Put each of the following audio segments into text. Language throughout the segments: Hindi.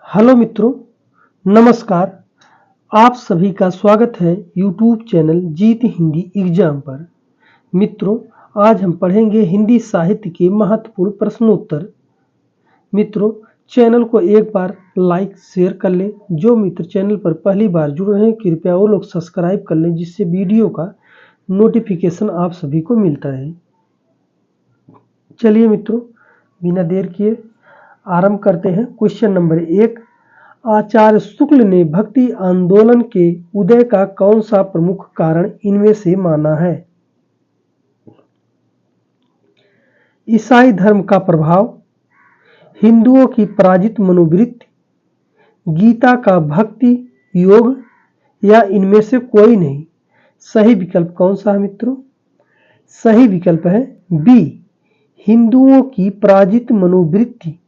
हेलो मित्रों, नमस्कार। आप सभी का स्वागत है यूट्यूब चैनल जीत हिंदी एग्जाम पर। मित्रों, आज हम पढ़ेंगे हिंदी साहित्य के महत्वपूर्ण प्रश्नोत्तर। मित्रों, चैनल को एक बार लाइक शेयर कर लें। जो मित्र चैनल पर पहली बार जुड़ रहे हैं कृपया वो लोग सब्सक्राइब कर लें, जिससे वीडियो का नोटिफिकेशन आप सभी को मिलता है। चलिए मित्रों, बिना देर किए आरंभ करते हैं। क्वेश्चन नंबर 1, आचार्य शुक्ल ने भक्ति आंदोलन के उदय का कौन सा प्रमुख कारण इनमें से माना है? ईसाई धर्म का प्रभाव, हिंदुओं की पराजित मनोवृत्ति, गीता का भक्ति योग या इनमें से कोई नहीं। सही विकल्प कौन सा है मित्रों? सही विकल्प है बी, हिंदुओं की पराजित मनोवृत्ति।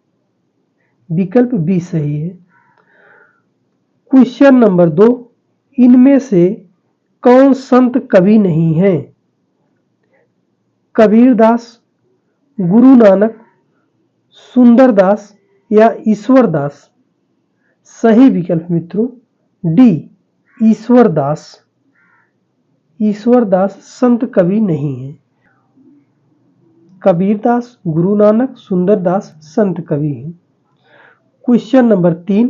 विकल्प बी सही है। क्वेश्चन नंबर 2, इनमें से कौन संत कवि नहीं है? कबीरदास, गुरु नानक, सुंदरदास या ईश्वरदास? सही विकल्प मित्रों डी, ईश्वरदास। ईश्वरदास संत कवि नहीं है। कबीरदास, गुरु नानक, सुंदरदास संत कवि हैं। क्वेश्चन नंबर 3,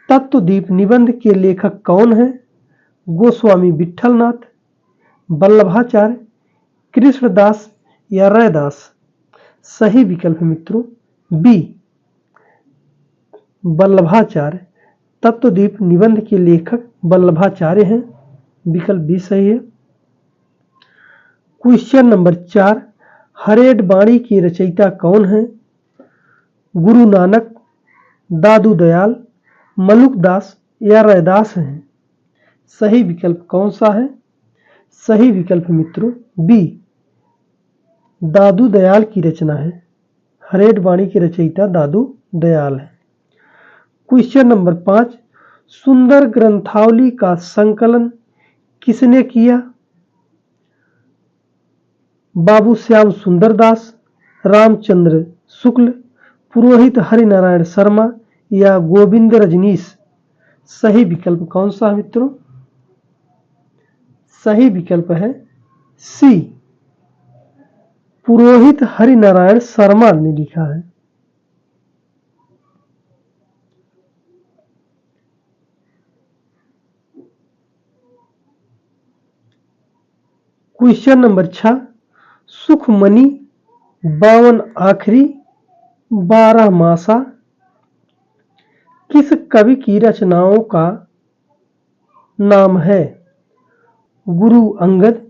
तत्वदीप निबंध के लेखक कौन है? गोस्वामी विठलनाथ, वल्लभाचार्य, कृष्णदास या रैदास? सही विकल्प मित्रों बी, वल्लभाचार्य। तत्वदीप निबंध के लेखक वल्लभाचार्य हैं। विकल्प बी सही है। क्वेश्चन नंबर 4, हरेड बाणी के रचयिता कौन है? गुरु नानक, दादू दयाल, मलुकदास या रैदास हैं? सही विकल्प कौन सा है? सही विकल्प मित्रों बी, दादू दयाल की रचना है। हरेड बाणी के रचयिता दादू दयाल है। क्वेश्चन नंबर 5, सुंदर ग्रंथावली का संकलन किसने किया? बाबू श्याम सुंदरदास, रामचंद्र शुक्ल, पुरोहित हरिनारायण शर्मा या गोविंद रजनीश? सही विकल्प कौन सा है मित्रों? सही विकल्प है सी, पुरोहित हरिनारायण शर्मा ने लिखा है। क्वेश्चन नंबर 6, सुखमणि, 52 आखरी, 12 मासा किस कवि की रचनाओं का नाम है? गुरु अंगद,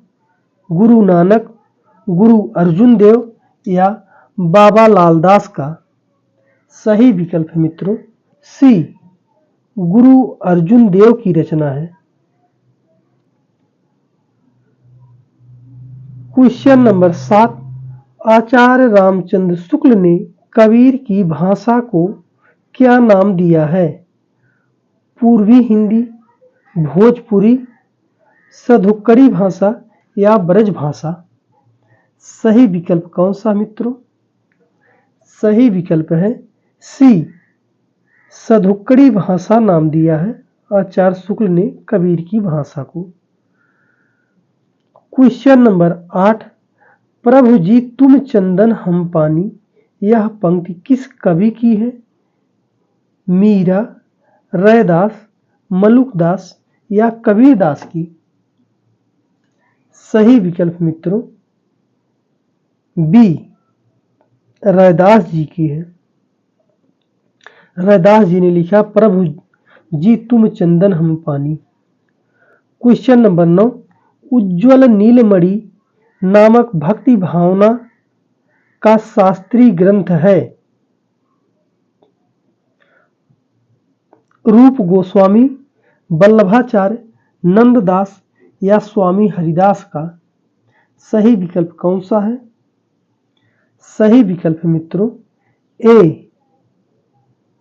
गुरु नानक, गुरु अर्जुन देव या बाबा लालदास का? सही विकल्प है मित्रों सी, गुरु अर्जुन देव की रचना है। क्वेश्चन नंबर 7, आचार्य रामचंद्र शुक्ल ने कबीर की भाषा को क्या नाम दिया है? पूर्वी हिंदी, भोजपुरी, सधुक्कड़ी भाषा या ब्रज भाषा? सही विकल्प कौन सा मित्रों? सही विकल्प है सी, सधुक्कड़ी भाषा नाम दिया है आचार्य शुक्ल ने कबीर की भाषा को। क्वेश्चन नंबर 8, प्रभु जी तुम चंदन हम पानी, यह पंक्ति किस कवि की है? मीरा, रैदास, मलुकदास या कबीरदास की? सही विकल्प मित्रों बी, रैदास जी की है। रैदास जी ने लिखा प्रभु जी तुम चंदन हम पानी। क्वेश्चन नंबर 9, उज्ज्वल नीलमणि नामक भक्ति भावना का शास्त्रीय ग्रंथ है? रूप गोस्वामी, वल्लभाचार्य, नंददास या स्वामी हरिदास का? सही विकल्प कौन सा है? सही विकल्प मित्रों ए,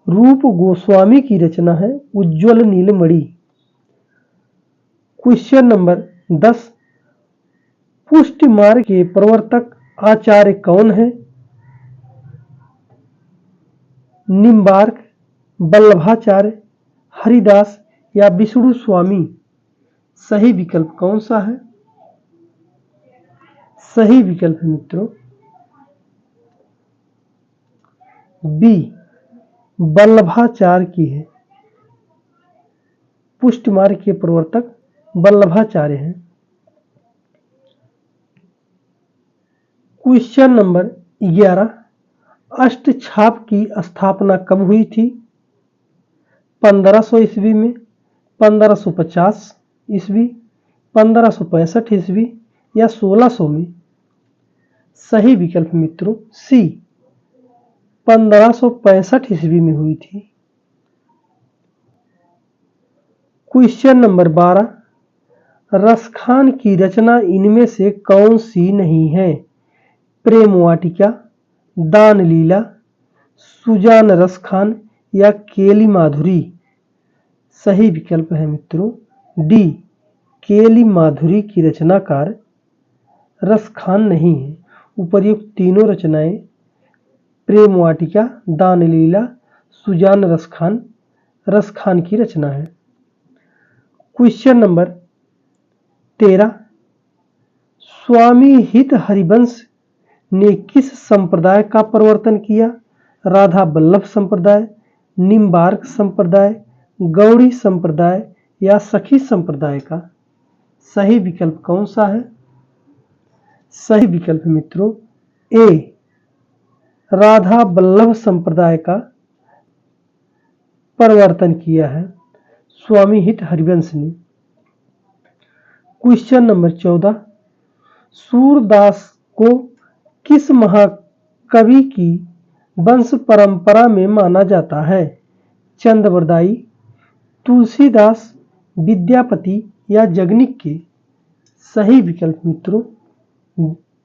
रूप गोस्वामी की रचना है उज्ज्वल नीलमणि। क्वेश्चन नंबर 10, पुष्टि मार्ग के प्रवर्तक आचार्य कौन है? निम्बार्क, वल्लभाचार्य, हरिदास या विष्णु स्वामी? सही विकल्प कौन सा है? सही विकल्प है मित्रों बी, वल्लभाचार्य की है। पुष्ट मार्ग के प्रवर्तक वल्लभाचार्य हैं। क्वेश्चन नंबर 11, अष्टछाप की स्थापना कब हुई थी? 1500 ईस्वी में, 1550 ईस्वी, 1565 ईस्वी या 1600 में? सही विकल्प मित्रों सी, 1565 ईस्वी में हुई थी। क्वेश्चन नंबर 12, रसखान की रचना इनमें से कौन सी नहीं है? प्रेम वाटिका, दान लीला, सुजान रसखान या केली माधुरी? सही विकल्प है मित्रों डी, केली माधुरी की रचनाकार रसखान नहीं है। उपर्युक्त तीनों रचनाएं प्रेम वाटिका, दान लीला, सुजान रसखान की रचना है। क्वेश्चन नंबर 13, स्वामी हित हरिवंश ने किस संप्रदाय का प्रवर्तन किया? राधा वल्लभ संप्रदाय, निम्बार्क संप्रदाय, गौड़ी संप्रदाय या सखी संप्रदाय का? सही विकल्प कौन सा है? सही विकल्प मित्रों ए, राधा वल्लभ संप्रदाय का प्रवर्तन किया है स्वामी हित हरिवंश ने। क्वेश्चन नंबर 14, सूरदास को किस महाकवि की वंश परंपरा में माना जाता है? चंद्रवरदाई, तुलसीदास, विद्यापति या जगनिक के? सही विकल्प मित्रों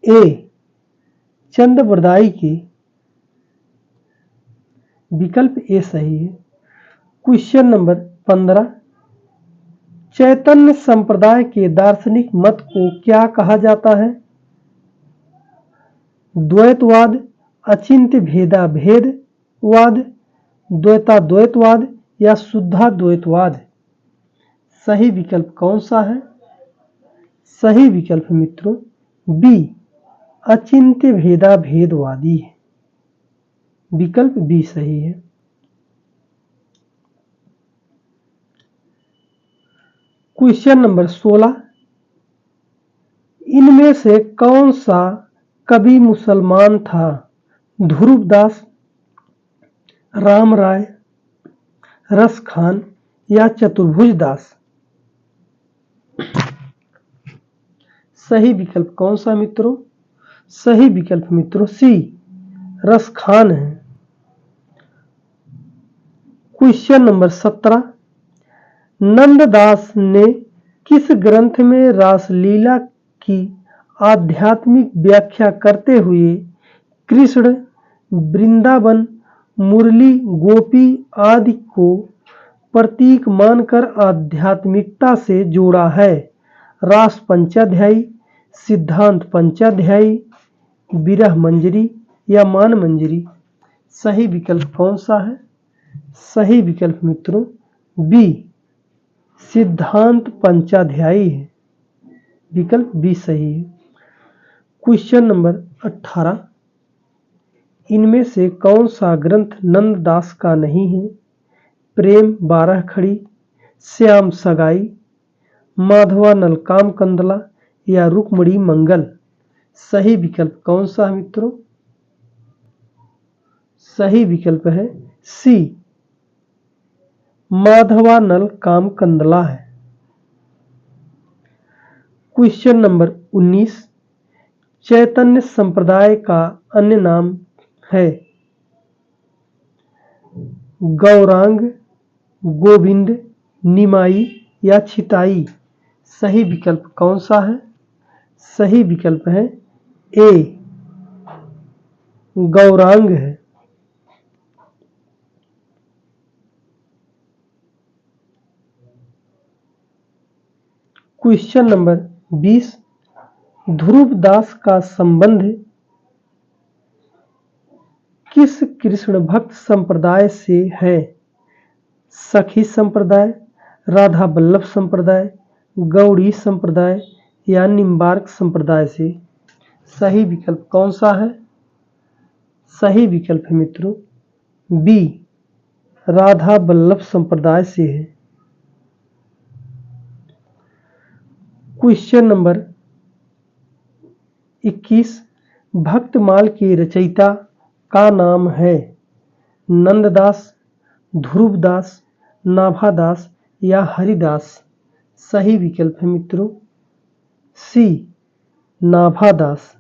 ए, चंद्रवरदाई के। विकल्प ए सही है। क्वेश्चन नंबर 15, चैतन्य संप्रदाय के दार्शनिक मत को क्या कहा जाता है? द्वैतवाद, अचिंत्य भेदाभेदवाद, द्वैताद्वैतवाद या शुद्धाद्वैतवाद? सही विकल्प कौन सा है? सही विकल्प मित्रों बी, अचिंत्य भेदाभेदवादी है। विकल्प बी सही है। क्वेश्चन नंबर 16, इनमें से कौन सा कवि मुसलमान था? ध्रुवदास, राम राय, रसखान या चतुर्भुज दास? सही विकल्प कौन सा मित्रों? सही विकल्प मित्रों सी, रसखान है। क्वेश्चन नंबर 17, नंददास ने किस ग्रंथ में रासलीला की आध्यात्मिक व्याख्या करते हुए कृष्ण, वृंदावन, मुरली, गोपी आदि को प्रतीक मानकर आध्यात्मिकता से जोड़ा है? रास पंचाध्यायी, सिद्धांत पंचाध्यायी, विरह मंजरी या मान मंजरी? सही विकल्प कौन सा है? सही विकल्प मित्रों बी, सिद्धांत पंचाध्यायी है। विकल्प बी सही है। क्वेश्चन नंबर 18, इनमें से कौन सा ग्रंथ नंददास का नहीं है? प्रेम 12 खड़ी, श्याम सगाई, माधवानल कामकंदला या रुक्मणी मंगल? सही विकल्प कौन सा है मित्रों? सही विकल्प है सी, माधवानल कामकंदला है। क्वेश्चन नंबर 19, चैतन्य संप्रदाय का अन्य नाम है? गौरांग, गोविंद, निमाई या छिताई? सही विकल्प कौन सा है? सही विकल्प है ए, गौरांग है। क्वेश्चन नंबर 20, ध्रुवदास का संबंध किस कृष्ण भक्त संप्रदाय से है? सखी संप्रदाय, राधा बल्लभ संप्रदाय, गौड़ी संप्रदाय या निम्बार्क संप्रदाय से? सही विकल्प कौन सा है? सही विकल्प है मित्रों बी, राधा बल्लभ संप्रदाय से है। क्वेश्चन नंबर 21, भक्तमाल के रचयिता का नाम है? नंददास, ध्रुवदास, नाभादास या हरिदास? सही विकल्प है मित्रों सी, नाभादास।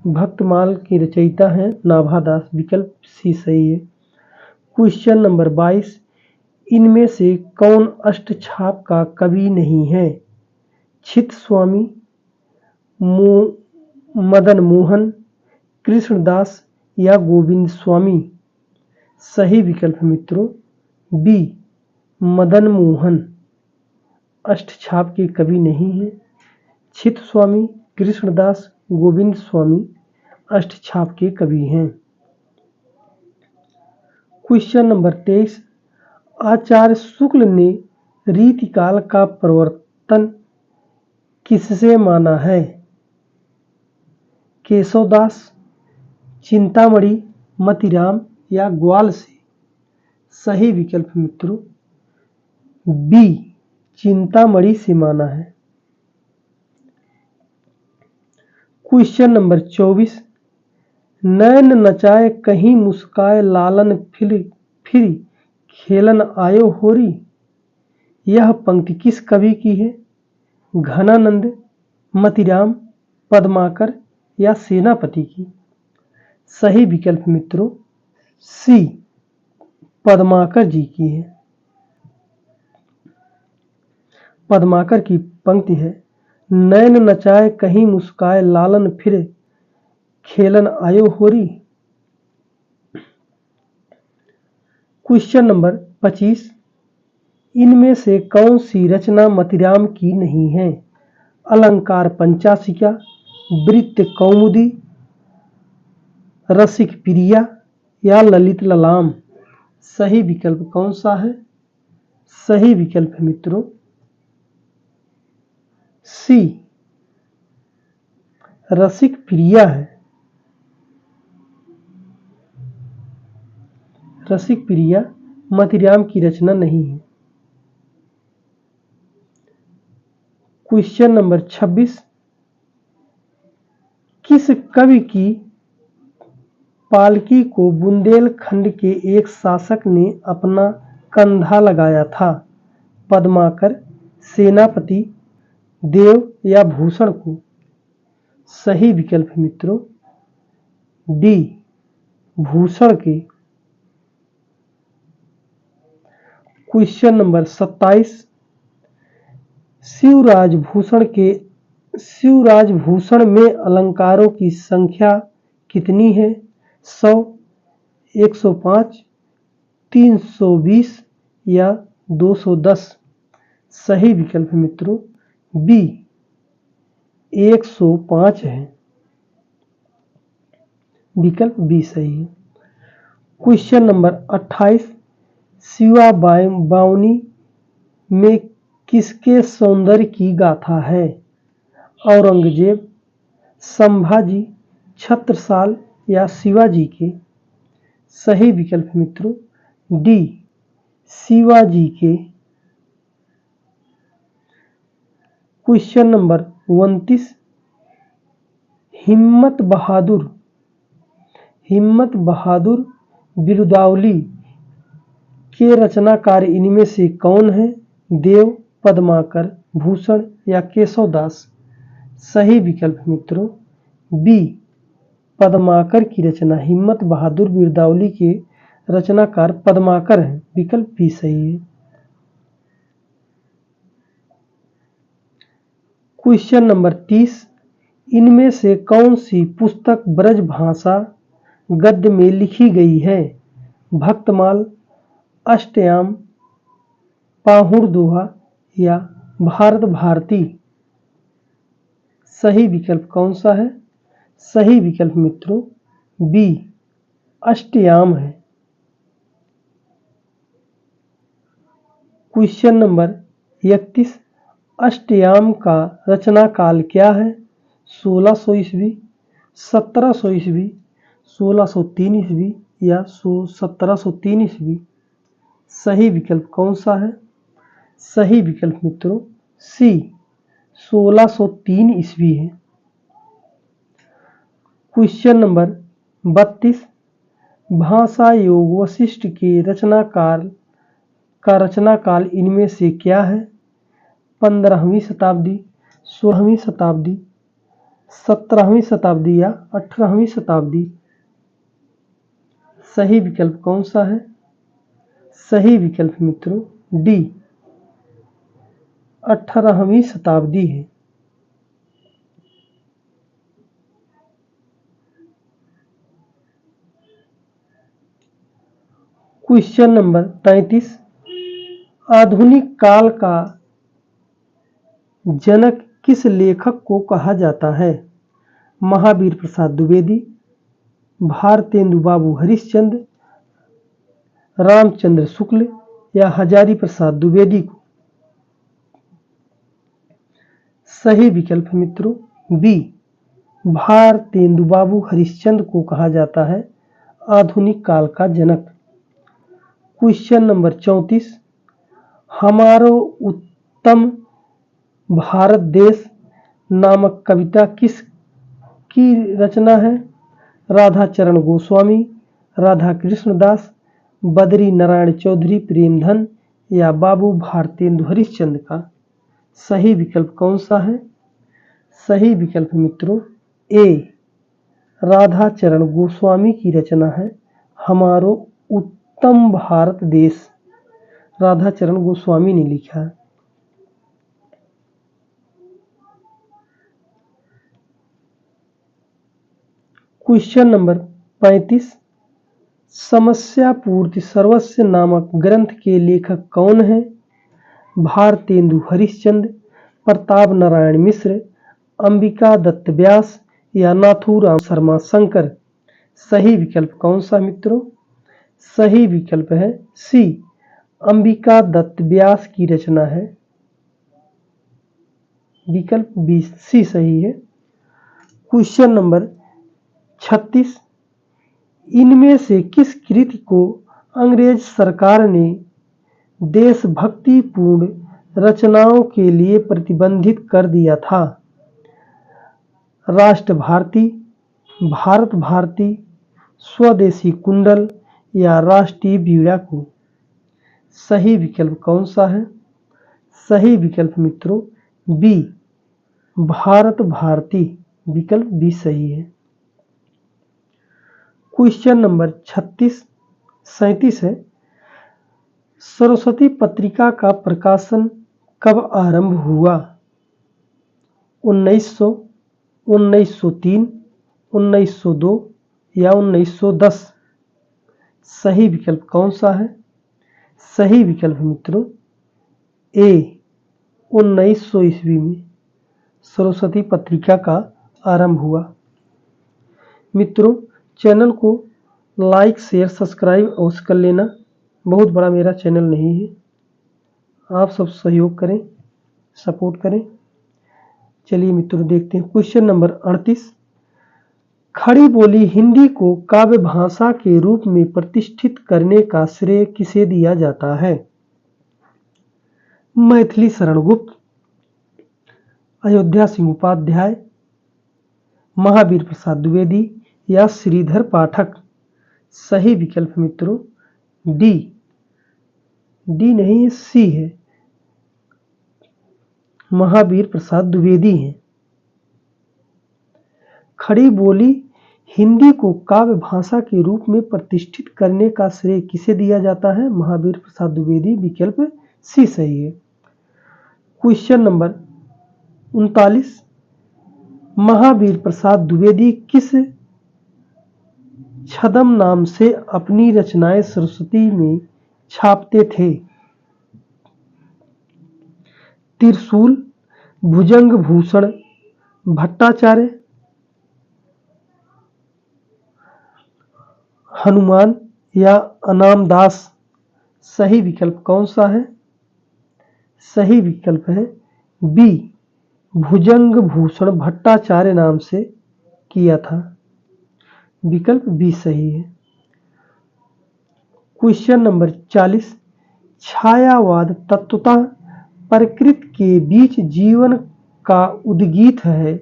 भक्तमाल के रचयिता हैं नाभादास। विकल्प सी सही है। क्वेश्चन नंबर 22, इनमें से कौन अष्टछाप का कवि नहीं है? चित्त स्वामी, मदन मोहन, कृष्णदास या गोविंद स्वामी? सही विकल्प मित्रों बी, मदन मोहन अष्टछाप के कवि नहीं है। चित्त स्वामी, कृष्णदास, गोविंद स्वामी अष्टछाप के कवि हैं। क्वेश्चन नंबर 23, आचार्य शुक्ल ने रीतिकाल का प्रवर्तन किससे माना है? केशवदास, चिंतामणि, मतीराम या ग्वाल से? सही विकल्प मित्रों बी, चिंतामणि से माना है। क्वेश्चन नंबर 24, नैन नचाए कहीं मुस्काए लालन फिर खेलन आयो होरी? यह पंक्ति किस कवि की है? घनानंद, मतीराम, पद्माकर या सेनापति की? सही विकल्प मित्रों सी, पद्माकर जी की है। पद्माकर की पंक्ति है, नैन नचाए कहीं मुस्काए लालन फिर खेलन आयो होरी। क्वेश्चन नंबर 25, इनमें से कौन सी रचना मतीराम की नहीं है? अलंकार पंचाशिका, वृत्त कौमुदी, रसिक प्रिया या ललित ललाम? सही विकल्प कौन सा है? सही विकल्प है मित्रों सी, रसिक प्रिया है। रसिक प्रिया मतीराम की रचना नहीं है। क्वेश्चन नंबर 26, किस कवि की पालकी को बुंदेलखंड के एक शासक ने अपना कंधा लगाया था? पद्माकर, सेनापति, देव या भूषण को? सही विकल्प मित्रों डी, भूषण के। क्वेश्चन नंबर 27, शिवराजभूषण में अलंकारों की संख्या कितनी है? 100, 105, 320 या 210? सही विकल्प मित्रों बी, 105 है। विकल्प बी सही है। क्वेश्चन नंबर 28, शिवा बावनी में किसके सौंदर्य की गाथा है? औरंगजेब, संभाजी, छत्रसाल या शिवाजी के? सही विकल्प मित्रों डी, शिवाजी के। क्वेश्चन नंबर 29, हिम्मत बहादुर बिरुदावली के रचनाकार इनमें से कौन है? देव, पद्माकर, भूषण या केशवदास? सही विकल्प मित्रों बी, पद्माकर की रचना। हिम्मत बहादुर बिरुदावली के रचनाकार पद्माकर हैं। विकल्प भी सही है। क्वेश्चन नंबर 30, इनमें से कौन सी पुस्तक ब्रज भाषा गद्य में लिखी गई है? भक्तमाल, अष्टयाम, पाहुड़ दोहा या भारत भारती? सही विकल्प कौन सा है? सही विकल्प मित्रों बी, अष्टयाम है। क्वेश्चन नंबर 31, अष्टयाम का रचना काल क्या है? 1600 ईस्वी, 1700 ईस्वी, 1603 ईस्वी या 1703 ईस्वी। सही विकल्प कौन सा है? सही विकल्प मित्रों सी 1603 ईस्वी है। क्वेश्चन नंबर 32, भाषा योग वशिष्ठ के रचनाकाल इनमें से क्या है? 15वीं शताब्दी, 16वीं शताब्दी, 17वीं शताब्दी या 18वीं शताब्दी। सही विकल्प कौन सा है? सही विकल्प मित्रों डी 18वीं शताब्दी है। क्वेश्चन नंबर 33, आधुनिक काल का जनक किस लेखक को कहा जाता है? महावीर प्रसाद द्विवेदी, भारतेंदु बाबू हरिश्चंद्र, रामचंद्र शुक्ल या हजारी प्रसाद द्विवेदी को। सही विकल्प मित्रों बी भारतेंदु बाबू हरिश्चंद्र को कहा जाता है आधुनिक काल का जनक। क्वेश्चन नंबर 34, हमारो उत्तम भारत देश नामक कविता किस की रचना है? राधा चरण गोस्वामी, राधा कृष्ण दास, बद्री नारायण चौधरी प्रेमधन या बाबू भारतेंदु हरिश्चंद्र का। सही विकल्प कौन सा है? सही विकल्प मित्रों ए राधा चरण गोस्वामी की रचना है हमारो उत्तम भारत देश। राधा चरण गोस्वामी ने लिखा है। क्वेश्चन नंबर 35, समस्या पूर्ति सर्वस्व नामक ग्रंथ के लेखक कौन है? भारतेंदु हरिश्चंद्र, प्रताप नारायण मिश्र, अंबिका दत्त व्यास या नाथूराम शर्मा शंकर। सही विकल्प कौन सा मित्रों? सही विकल्प है सी अंबिका दत्त व्यास की रचना है। विकल्प बी सी सही है। क्वेश्चन नंबर 36, इनमें से किस कृति को अंग्रेज सरकार ने देशभक्तिपूर्ण रचनाओं के लिए प्रतिबंधित कर दिया था? राष्ट्र भारती, भारत भारती, स्वदेशी कुंडल या राष्ट्रीय वीरा को। सही विकल्प कौन सा है? सही विकल्प मित्रों बी भारत भारती। विकल्प बी सही है। क्वेश्चन नंबर 37 है, सरस्वती पत्रिका का प्रकाशन कब आरंभ हुआ? 1900, 1903, 1902 या 1910। सही विकल्प कौन सा है? सही विकल्प मित्रों ए 1900 ईस्वी में सरस्वती पत्रिका का आरंभ हुआ। मित्रों चैनल को लाइक शेयर सब्सक्राइब अवश्य कर लेना। बहुत बड़ा मेरा चैनल नहीं है, आप सब सहयोग करें, सपोर्ट करें। चलिए मित्रों देखते हैं क्वेश्चन नंबर 38, खड़ी बोली हिंदी को काव्य भाषा के रूप में प्रतिष्ठित करने का श्रेय किसे दिया जाता है? मैथिली शरण गुप्त, अयोध्या सिंह उपाध्याय, महावीर प्रसाद द्विवेदी या श्रीधर पाठक। सही विकल्प मित्रों डी नहीं सी है, महावीर प्रसाद द्विवेदी हैं। खड़ी बोली हिंदी को काव्य भाषा के रूप में प्रतिष्ठित करने का श्रेय किसे दिया जाता है? महावीर प्रसाद द्विवेदी। विकल्प सी सही है। क्वेश्चन नंबर 39, महावीर प्रसाद द्विवेदी किस छद्म नाम से अपनी रचनाएं सरस्वती में छापते थे? त्रिशूल, भुजंग भूषण भट्टाचार्य, हनुमान या अनामदास। सही विकल्प कौन सा है? सही विकल्प है बी, भुजंग भूषण भट्टाचार्य नाम से किया था। विकल्प बी सही है। क्वेश्चन नंबर 40, छायावाद तत्वतः प्रकृति के बीच जीवन का उद्गीत है,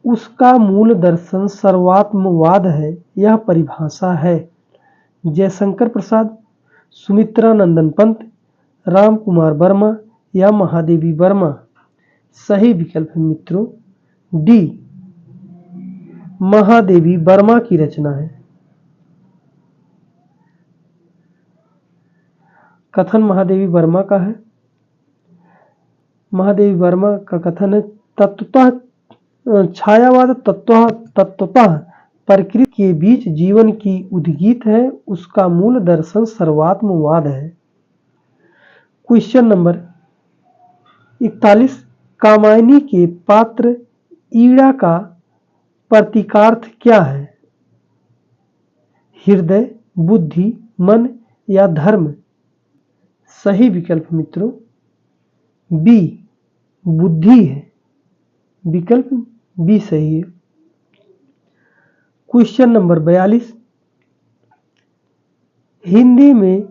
उसका मूल दर्शन सर्वात्मवाद है, यह परिभाषा है। जयशंकर प्रसाद, सुमित्रा नंदन पंत, राम कुमार वर्मा या महादेवी वर्मा। सही विकल्प है मित्रों डी, महादेवी वर्मा की रचना है। कथन महादेवी वर्मा का है। महादेवी वर्मा का कथन है, तत्वतः छायावाद तत्वतः प्रकृति के बीच जीवन की उद्गीत है, उसका मूल दर्शन सर्वात्मवाद है। क्वेश्चन नंबर 41, कामायनी के पात्र ईड़ा का प्रतीकार्थ क्या है? हृदय, बुद्धि, मन या धर्म। सही विकल्प मित्रों बी, बुद्धि है। विकल्प बी सही है। क्वेश्चन नंबर 42, हिंदी में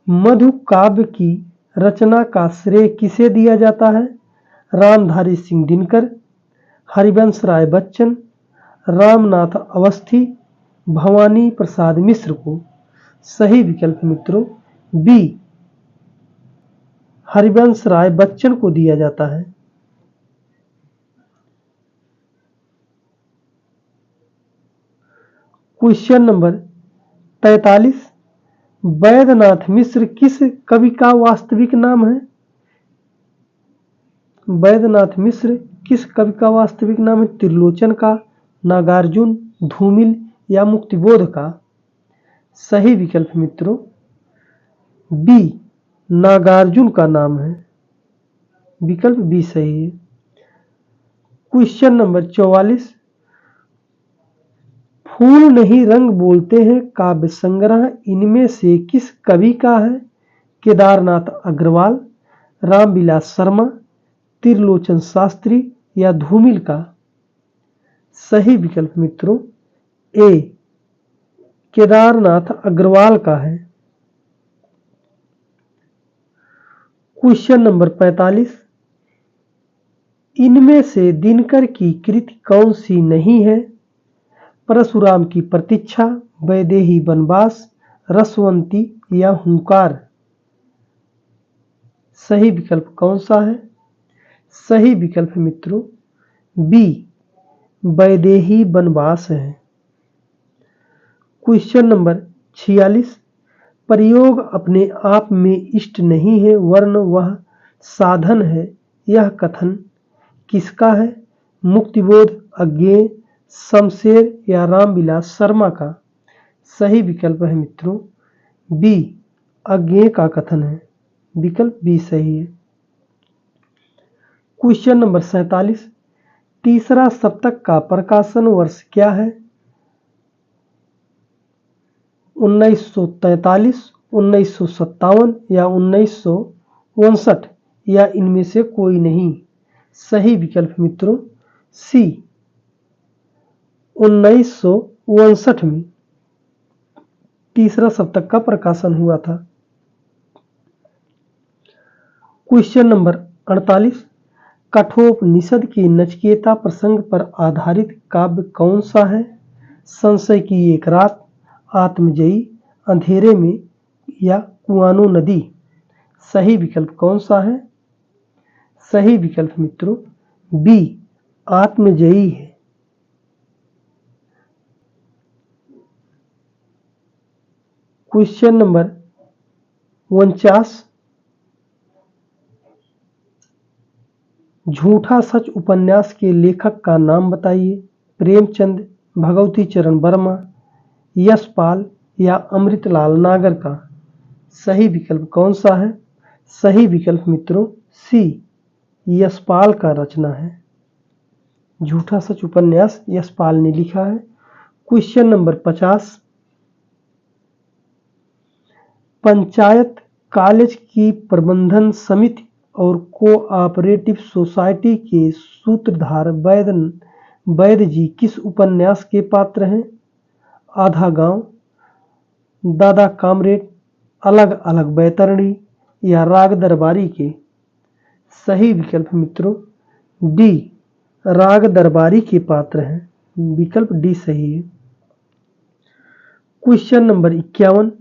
मधु काव्य की रचना का श्रेय किसे दिया जाता है? रामधारी सिंह दिनकर, हरिवंश राय बच्चन, रामनाथ अवस्थी, भवानी प्रसाद मिश्र को। सही विकल्प मित्रों बी, हरिवंश राय बच्चन को दिया जाता है। क्वेश्चन नंबर 43, वैद्यनाथ मिश्र किस कवि का वास्तविक नाम है? वैद्यनाथ मिश्र किस कवि का वास्तविक नाम है? त्रिलोचन का, नागार्जुन, धूमिल या मुक्तिबोध का। सही विकल्प मित्रों बी, नागार्जुन का नाम है। विकल्प बी सही है। क्वेश्चन नंबर 44, फूल नहीं रंग बोलते हैं काव्य संग्रह इनमें से किस कवि का है? केदारनाथ अग्रवाल, रामविलास शर्मा, त्रिलोचन शास्त्री या धूमिल का। सही विकल्प मित्रों ए, केदारनाथ अग्रवाल का है। क्वेश्चन नंबर 45, इनमें से दिनकर की कृति कौन सी नहीं है? परशुराम की प्रतीक्षा, वैदेही वनवास, रसवंती या हुंकार। सही विकल्प कौन सा है? सही विकल्प मित्रों बी, वैदेही वनवास है। क्वेश्चन नंबर 46, प्रयोग अपने आप में इष्ट नहीं है वरन वह साधन है, यह कथन किसका है? मुक्तिबोध, अज्ञेय, शमशेर या रामविलास शर्मा का। सही विकल्प है मित्रों बी, अज्ञेय का कथन है। विकल्प बी सही है। क्वेश्चन नंबर 47, तीसरा सप्तक का प्रकाशन वर्ष क्या है? 1943, 1957 या 1959 या इनमें से कोई नहीं। सही विकल्प मित्रों सी, 1959 में तीसरा सप्तक का प्रकाशन हुआ था। क्वेश्चन नंबर 48, कठोपनिषद के नचिकेता प्रसंग पर आधारित काव्य कौन सा है? संशय की एक रात, आत्मजयी, अंधेरे में या कुआनो नदी। सही विकल्प कौन सा है? सही विकल्प मित्रों बी, आत्मजयी है। क्वेश्चन नंबर 49, झूठा सच उपन्यास के लेखक का नाम बताइए। प्रेमचंद, भगवती चरण वर्मा, यशपाल या अमृतलाल नागर का। सही विकल्प कौन सा है? सही विकल्प मित्रों सी, यशपाल का रचना है। झूठा सच उपन्यास यशपाल ने लिखा है। क्वेश्चन नंबर 50, पंचायत कॉलेज की प्रबंधन समिति और कोऑपरेटिव सोसाइटी के सूत्रधार वैद जी किस उपन्यास के पात्र हैं? आधा गांव, दादा कामरेड, अलग अलग बैतरणी या राग दरबारी के? सही विकल्प मित्रों डी, राग दरबारी के पात्र हैं। विकल्प डी सही है। क्वेश्चन नंबर 51,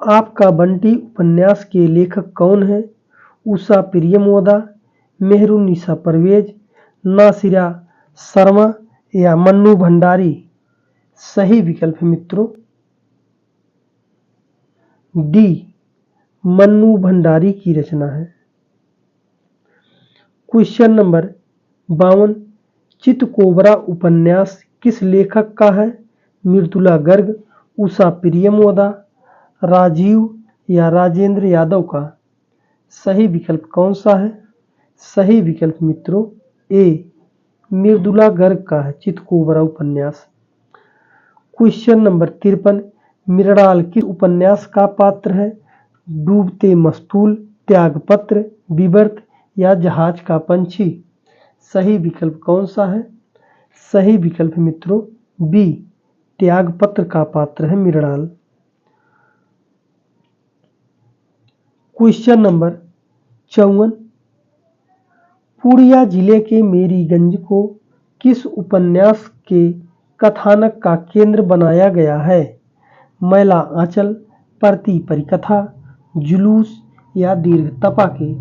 आपका बंटी उपन्यास के लेखक कौन है? उषा प्रियमोदा, मेहरुन्निसा परवेज, नासिरा शर्मा या मन्नू भंडारी? सही विकल्प मित्रों डी, मन्नू भंडारी की रचना है। क्वेश्चन नंबर 52, चितकोबरा उपन्यास किस लेखक का है? मृदुला गर्ग, उषा प्रियमोदा, राजीव या राजेंद्र यादव का? सही विकल्प कौन सा है? सही विकल्प मित्रों ए, मृदुला गर्ग का है चितकोबरा उपन्यास। क्वेश्चन नंबर 53, मृणाल किस उपन्यास का पात्र है? डूबते मस्तूल, त्यागपत्र, विवर्त या जहाज का पंछी? सही विकल्प कौन सा है? सही विकल्प मित्रों बी, त्यागपत्र का पात्र है मृणाल। क्वेश्चन नंबर 54, पूर्णिया जिले के मेरीगंज को किस उपन्यास के कथानक का केंद्र बनाया गया है? मैला आंचल, परती परिकथा, जुलूस या दीर्घ तपा के?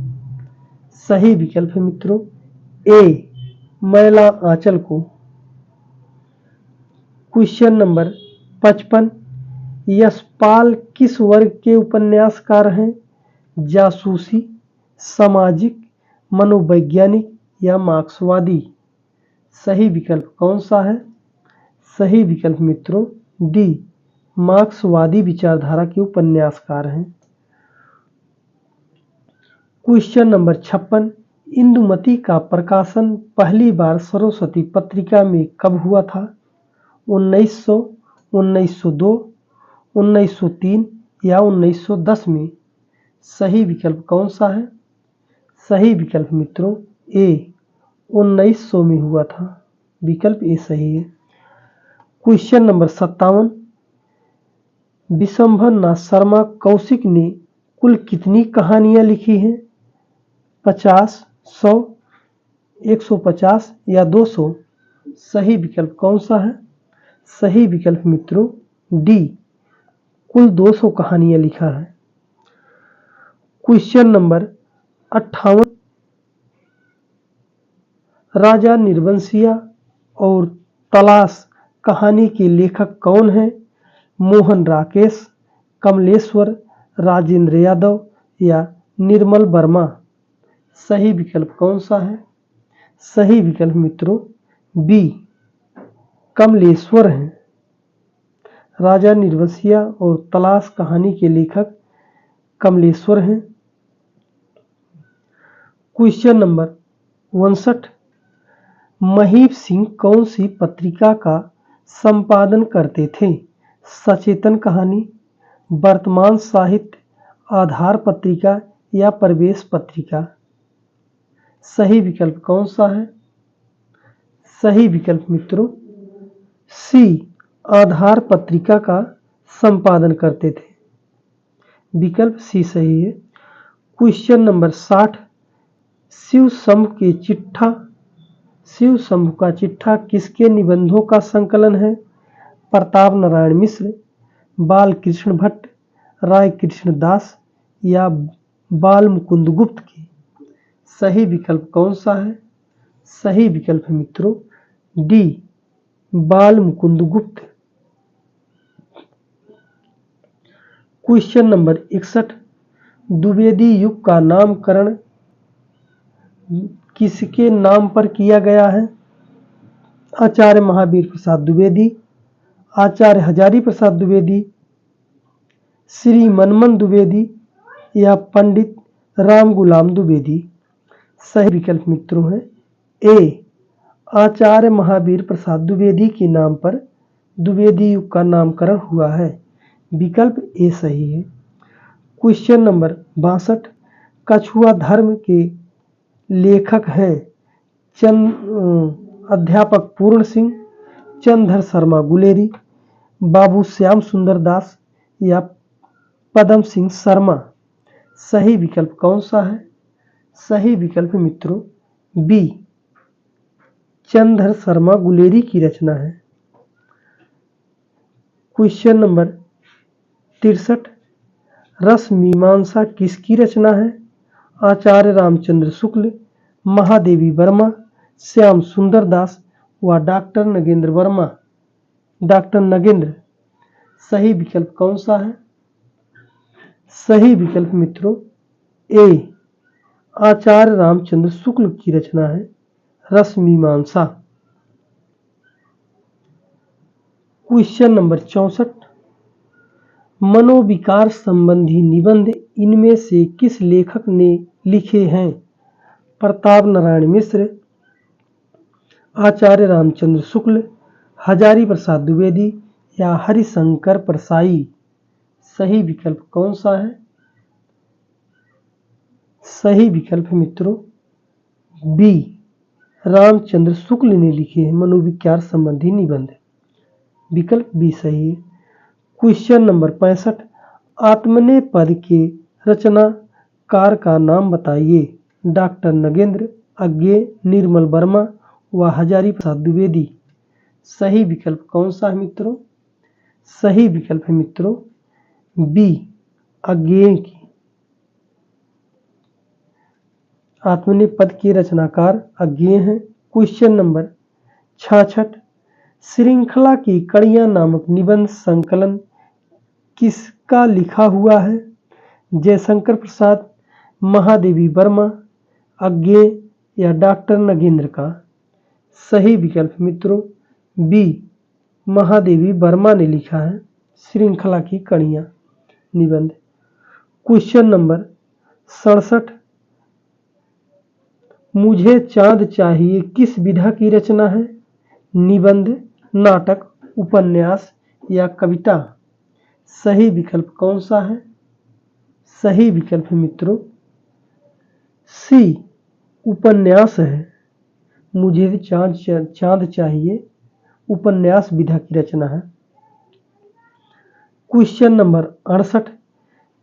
सही विकल्प है मित्रों ए, मैला आंचल को। क्वेश्चन नंबर 55, यशपाल किस वर्ग के उपन्यासकार हैं? जासूसी, सामाजिक, मनोवैज्ञानिक या मार्क्सवादी? सही विकल्प कौन सा है? सही विकल्प मित्रों डी, मार्क्सवादी विचारधारा के उपन्यासकार हैं। क्वेश्चन नंबर 56, इंदुमती का प्रकाशन पहली बार सरस्वती पत्रिका में कब हुआ था? 1900, 1902, 1903 या 1910 में? सही विकल्प कौन सा है? सही विकल्प मित्रों ए, 1900 में हुआ था। विकल्प ए सही है। क्वेश्चन नंबर 57, विशंभर नाथ शर्मा कौशिक ने कुल कितनी कहानियां लिखी हैं? 50, 100, 150 या 200? सही विकल्प कौन सा है? सही विकल्प मित्रों डी, कुल 200 कहानियां लिखा है। क्वेश्चन नंबर 58, राजा निर्वंशिया और तलाश कहानी के लेखक कौन हैं? मोहन राकेश, कमलेश्वर, राजेंद्र यादव या निर्मल वर्मा? सही विकल्प कौन सा है? सही विकल्प मित्रों बी, कमलेश्वर हैं। राजा निर्वंशिया और तलाश कहानी के लेखक कमलेश्वर हैं। क्वेश्चन नंबर 59, महीप सिंह कौन सी पत्रिका का संपादन करते थे? सचेतन कहानी, वर्तमान साहित्य, आधार पत्रिका या प्रवेश पत्रिका? सही विकल्प कौन सा है? सही विकल्प मित्रों सी, आधार पत्रिका का संपादन करते थे। विकल्प सी सही है। क्वेश्चन नंबर 60, शिव शंभु का चिट्ठा किसके निबंधों का संकलन है? प्रताप नारायण मिश्र, बाल कृष्ण भट्ट, राय कृष्ण दास या बाल मुकुंद गुप्त की? सही विकल्प कौन सा है? सही विकल्प है मित्रों डी, बाल मुकुंद गुप्त। क्वेश्चन नंबर 61, द्विवेदी युग का नामकरण किसके नाम पर किया गया है? आचार्य महावीर प्रसाद द्विवेदी, आचार्य हजारी प्रसाद द्विवेदी, श्री मनमन द्विवेदी या पंडित राम गुलाम द्विवेदी? सही विकल्प मित्रों है ए, आचार्य महावीर प्रसाद द्विवेदी के नाम पर द्विवेदी युग का नामकरण हुआ है। विकल्प ए सही है। क्वेश्चन नंबर 62, कछुआ धर्म के लेखक हैं अध्यापक पूर्ण सिंह, चंद्रधर शर्मा गुलेरी, बाबू श्याम सुंदर दास या पदम सिंह शर्मा। सही विकल्प कौन सा है? सही विकल्प मित्रों बी, चंद्रधर शर्मा गुलेरी की रचना है। क्वेश्चन नंबर 63, रस मीमांसा किसकी रचना है? आचार्य रामचंद्र शुक्ल, महादेवी वर्मा, श्याम सुंदर दास व डॉक्टर नगेंद्र वर्मा। डॉक्टर नगेंद्र। सही विकल्प कौन सा है? सही विकल्प मित्रों ए, आचार्य रामचंद्र शुक्ल की रचना है रस मीमांसा। क्वेश्चन नंबर 64, मनोविकार संबंधी निबंध इनमें से किस लेखक ने लिखे हैं? प्रताप नारायण मिश्र, आचार्य रामचंद्र शुक्ल, हजारी प्रसाद द्विवेदी या हरिशंकर परसाई। सही विकल्प कौन सा है? सही विकल्प मित्रों बी, रामचंद्र शुक्ल ने लिखे हैं मनोविकार संबंधी निबंध। विकल्प बी सही है। क्वेश्चन नंबर 65, आत्मनेय पद के रचनाकार का नाम बताइए। डॉक्टर नगेंद्र, अज्ञेय, निर्मल वर्मा व हजारी प्रसाद द्विवेदी। सही विकल्प कौन सा है मित्रों? सही विकल्प है मित्रों बी, अज्ञेय की। आत्मनेय पद के रचनाकार अज्ञेय हैं। क्वेश्चन नंबर 66, श्रृंखला की कड़ियां नामक निबंध संकलन किसका लिखा हुआ है? जयशंकर प्रसाद, महादेवी वर्मा, अज्ञेय या डॉक्टर नगेंद्र का। सही विकल्प मित्रों बी, महादेवी वर्मा ने लिखा है श्रृंखला की कड़ियां निबंध। क्वेश्चन नंबर 67, मुझे चांद चाहिए किस विधा की रचना है? निबंध, नाटक, उपन्यास या कविता। सही विकल्प कौन सा है? सही विकल्प मित्रों सी, उपन्यास है। मुझे चांद चाहिए उपन्यास विधा की रचना है। क्वेश्चन नंबर 68,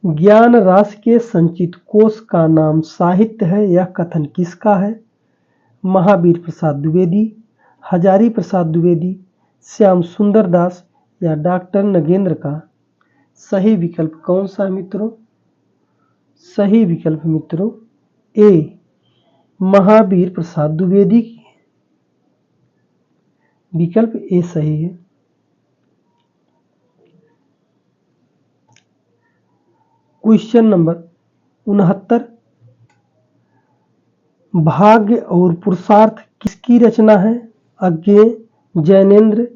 ज्ञान राशि के संचित कोश का नाम साहित्य है। यह कथन किसका है? महावीर प्रसाद द्विवेदी, हजारी प्रसाद द्विवेदी, श्याम सुंदर दास या डॉक्टर नगेंद्र का। सही विकल्प कौन सा है मित्रों? सही विकल्प मित्रों ए, महावीर प्रसाद द्विवेदी की। विकल्प ए सही है। क्वेश्चन नंबर 69, भाग्य और पुरुषार्थ किसकी रचना है? अज्ञेय, जैनेन्द्र,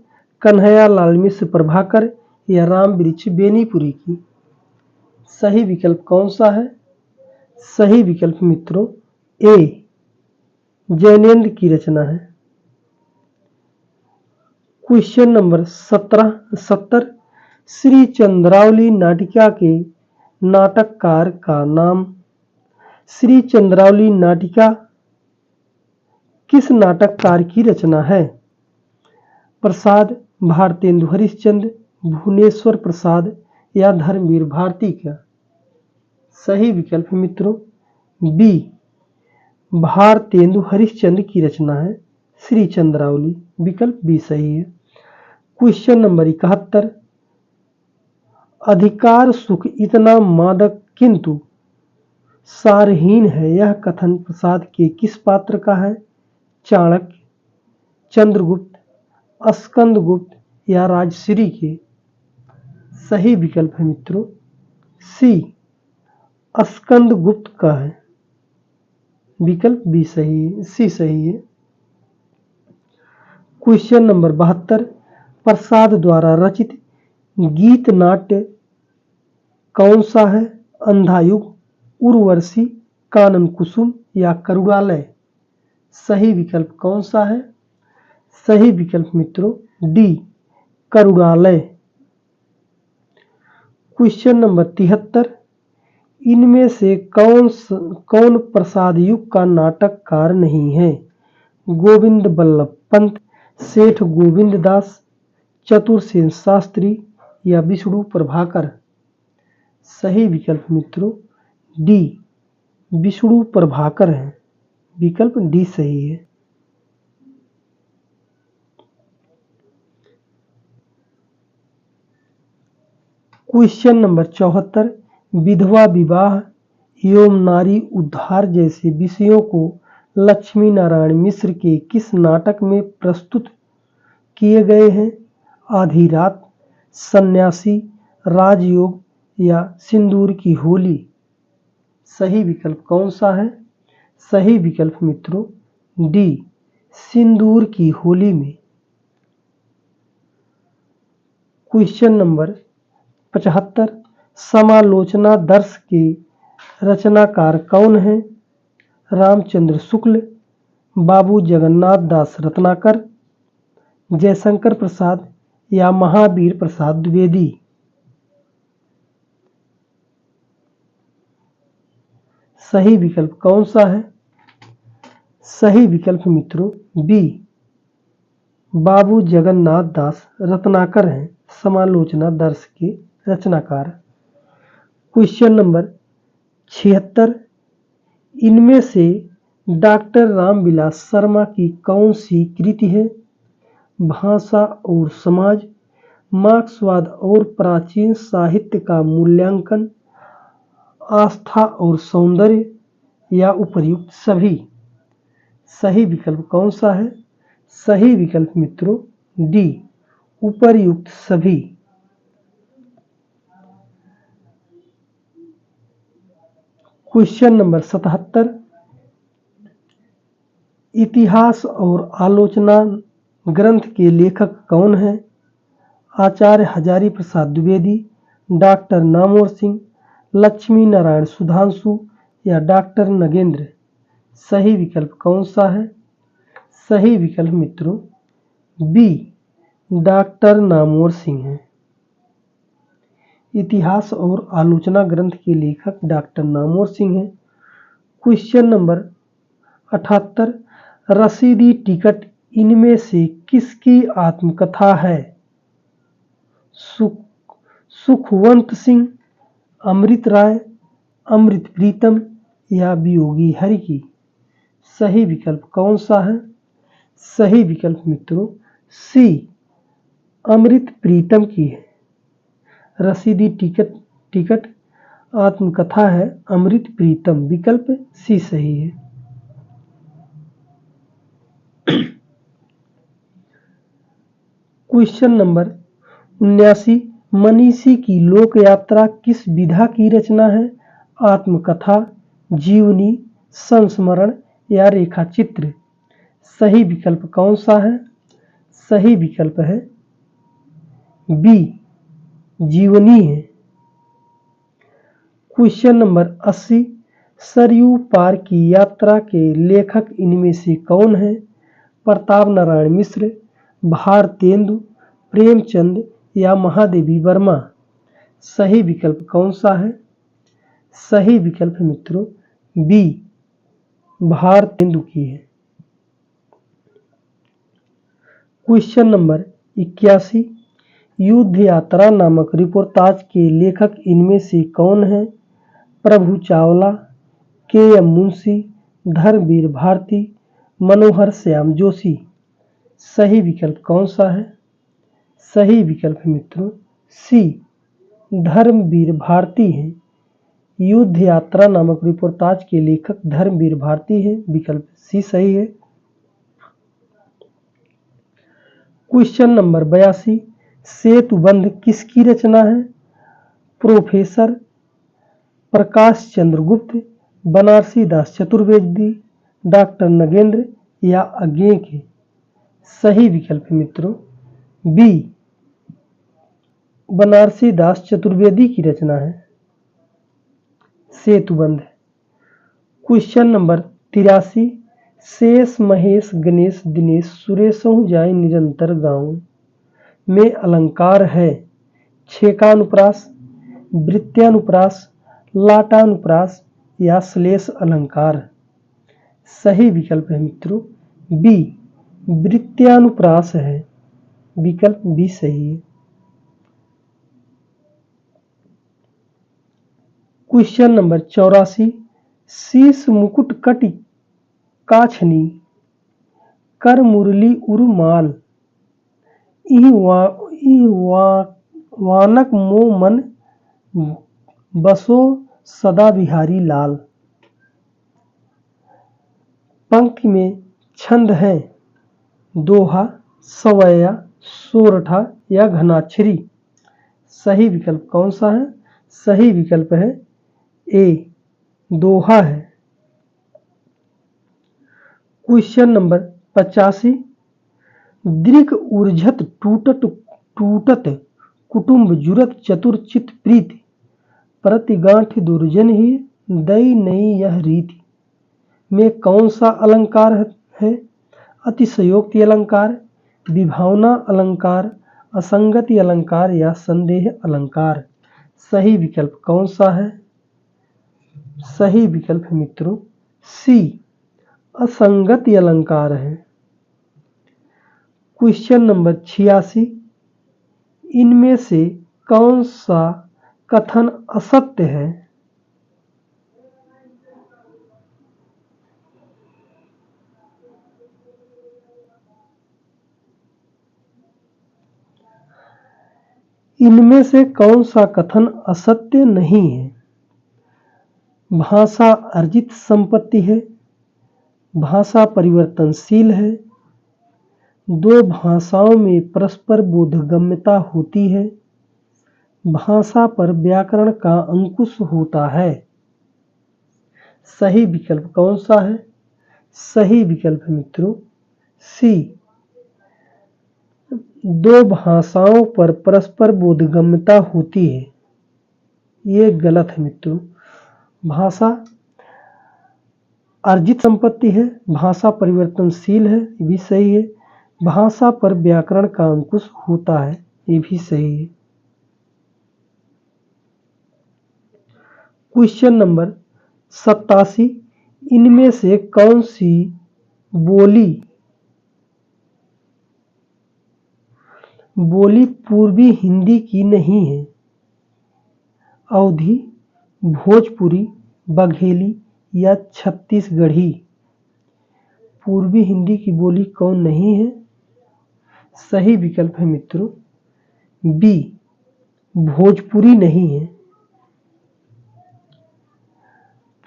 कन्हैया लाल मिश्र प्रभाकर या राम वृक्ष बेनीपुरी की। सही विकल्प कौन सा है? सही विकल्प मित्रों ए, जैनेन्द्र की रचना है। क्वेश्चन नंबर 70, श्री चंद्रावली नाटिका के नाटककार का नाम। श्री चंद्रावली नाटिका किस नाटककार की रचना है? प्रसाद, भारतेंदु हरिश्चंद्र, भुवनेश्वर प्रसाद या धर्मवीर भारती का। सही विकल्प मित्रों बी, भारतेंदु हरिश्चंद्र की रचना है श्री चंद्रावली। विकल्प बी सही है। क्वेश्चन नंबर 71, अधिकार सुख इतना मादक किंतु सारहीन है, यह कथन प्रसाद के किस पात्र का है? चाणक्य, चंद्रगुप्त, स्कंदगुप्त या राजश्री के। सही विकल्प है मित्रों सी, स्कंदगुप्त का है। विकल्प बी सही है, सी सही है। क्वेश्चन नंबर 72, प्रसाद द्वारा रचित गीत नाट्य कौन सा है? अंधायुग, उर्वशी, कानन कुसुम या करुणालय। सही विकल्प कौन सा है? सही विकल्प मित्रों डी, करुणालय। क्वेश्चन नंबर 73, इनमें से कौन प्रसाद युग का नाटककार नहीं है? गोविंद बल्लभ पंत, सेठ गोविंद दास, चतुरसेन शास्त्री या विष्णु प्रभाकर? सही विकल्प मित्रों डी विष्णु प्रभाकर है। विकल्प डी सही है। क्वेश्चन नंबर 74, विधवा विवाह एवं नारी उद्धार जैसे विषयों को लक्ष्मी नारायण मिश्र के किस नाटक में प्रस्तुत किए गए हैं? आधी रात, सन्यासी, राजयोग या सिंदूर की होली? सही विकल्प कौन सा है? सही विकल्प मित्रों डी सिंदूर की होली में। क्वेश्चन नंबर 75, समालोचना दर्श के रचनाकार कौन हैं? रामचंद्र शुक्ल, बाबू जगन्नाथ दास रत्नाकर, जयशंकर प्रसाद या महावीर प्रसाद द्विवेदी? सही विकल्प कौन सा है? सही विकल्प मित्रों बी बाबू जगन्नाथ दास रत्नाकर हैं समालोचना दर्श के रचनाकार। क्वेश्चन नंबर 76, इनमें से डॉक्टर रामविलास शर्मा की कौन सी कृति है? भाषा और समाज, मार्क्सवाद और प्राचीन साहित्य का मूल्यांकन, आस्था और सौंदर्य या उपर्युक्त सभी? सही विकल्प कौन सा है? सही विकल्प मित्रों डी उपर्युक्त सभी। क्वेश्चन नंबर 77, इतिहास और आलोचना ग्रंथ के लेखक कौन हैं? आचार्य हजारी प्रसाद द्विवेदी, डॉक्टर नामवर सिंह, लक्ष्मी नारायण सुधांशु या डॉक्टर नगेंद्र? सही विकल्प कौन सा है? सही विकल्प मित्रों बी डॉक्टर नामवर सिंह है। इतिहास और आलोचना ग्रंथ के लेखक डॉक्टर नामवर सिंह हैं। क्वेश्चन नंबर 78, रसीदी टिकट इनमें से किसकी आत्मकथा है? सुखवंत सिंह, अमृत राय, अमृत प्रीतम या वियोगी हरि की? सही विकल्प कौन सा है? सही विकल्प मित्रों सी अमृत प्रीतम की है। रसीदी टिकट आत्मकथा है अमृत प्रीतम। विकल्प सी सही है। क्वेश्चन नंबर 79, मनीषी की लोक यात्रा किस विधा की रचना है? आत्मकथा, जीवनी, संस्मरण या रेखा चित्र? सही विकल्प कौन सा है? सही विकल्प है बी जीवनी है। क्वेश्चन नंबर 80, सरयू पार की यात्रा के लेखक इनमें से कौन है? प्रताप नारायण मिश्र, भारतेंदु, प्रेमचंद या महादेवी वर्मा? सही विकल्प कौन सा है? सही विकल्प मित्रों बी भारतेंदु की है। क्वेश्चन नंबर 81, युद्ध यात्रा नामक रिपोर्टाज के लेखक इनमें से कौन है? प्रभु चावला, के.एम. मुंशी, धर्मवीर भारती, मनोहर श्याम जोशी? सही विकल्प कौन सा है? सही विकल्प मित्रों सी धर्मवीर भारती है। युद्ध यात्रा नामक रिपोर्टाज के लेखक धर्मवीर भारती है। विकल्प सी सही है। क्वेश्चन नंबर 82, सेतुबंध किसकी रचना है? प्रोफेसर प्रकाश चंद्र गुप्त, बनारसी दास चतुर्वेदी, डॉक्टर नगेंद्र या अज्ञे के? सही विकल्प मित्रों बी बनारसी दास चतुर्वेदी की रचना है सेतुबंध। क्वेश्चन नंबर 83, शेष महेश गणेश दिनेश सुरेशहु जाय निरंतर गाँव में अलंकार है? छेकानुप्रास, वृत्त्यानुप्रास, लाटानुप्रास या श्लेष अलंकार। सही विकल्प है मित्रों बी, वृत्यानुप्रास है। विकल्प बी सही है। क्वेश्चन नंबर 84, शीश मुकुट कटि काछनी कर मुरली उरुमाल वानक मो मन बसो सदा बिहारी लाल। पंक्ति में छंद है दोहा, सवैया, सोरठा या घनाक्षरी। सही विकल्प कौन सा है? सही विकल्प है ए, दोहा है। क्वेश्चन नंबर 85, दृक ऊर्झत टूटत टूटत कुटुंब जुरत चतुर चित प्रीति प्रतिगांठ दुर्जन ही दई नई यह रीति में कौन सा अलंकार है? अतिशयोक्ति अलंकार, विभावना अलंकार, असंगति अलंकार या संदेह अलंकार। सही विकल्प कौन सा है? सही विकल्प है मित्रों सी, असंगति अलंकार है। क्वेश्चन नंबर 86, इनमें से कौन सा कथन असत्य है? इनमें से कौन सा कथन असत्य नहीं है? भाषा अर्जित संपत्ति है, भाषा परिवर्तनशील है, दो भाषाओं में परस्पर बोधगम्यता होती है, भाषा पर व्याकरण का अंकुश होता है। सही विकल्प कौन सा है? सही विकल्प है मित्रों सी, दो भाषाओं पर परस्पर बोधगम्यता होती है। ये गलत है मित्रों। भाषा अर्जित संपत्ति है, भाषा परिवर्तनशील है, ये भी सही है। भाषा पर व्याकरण का अंकुश होता है, ये भी सही है। क्वेश्चन नंबर 87, इनमें से कौन सी बोली पूर्वी हिंदी की नहीं है? अवधी, भोजपुरी, बघेली या छत्तीसगढ़ी। पूर्वी हिंदी की बोली कौन नहीं है? सही विकल्प है मित्रों बी, भोजपुरी नहीं है।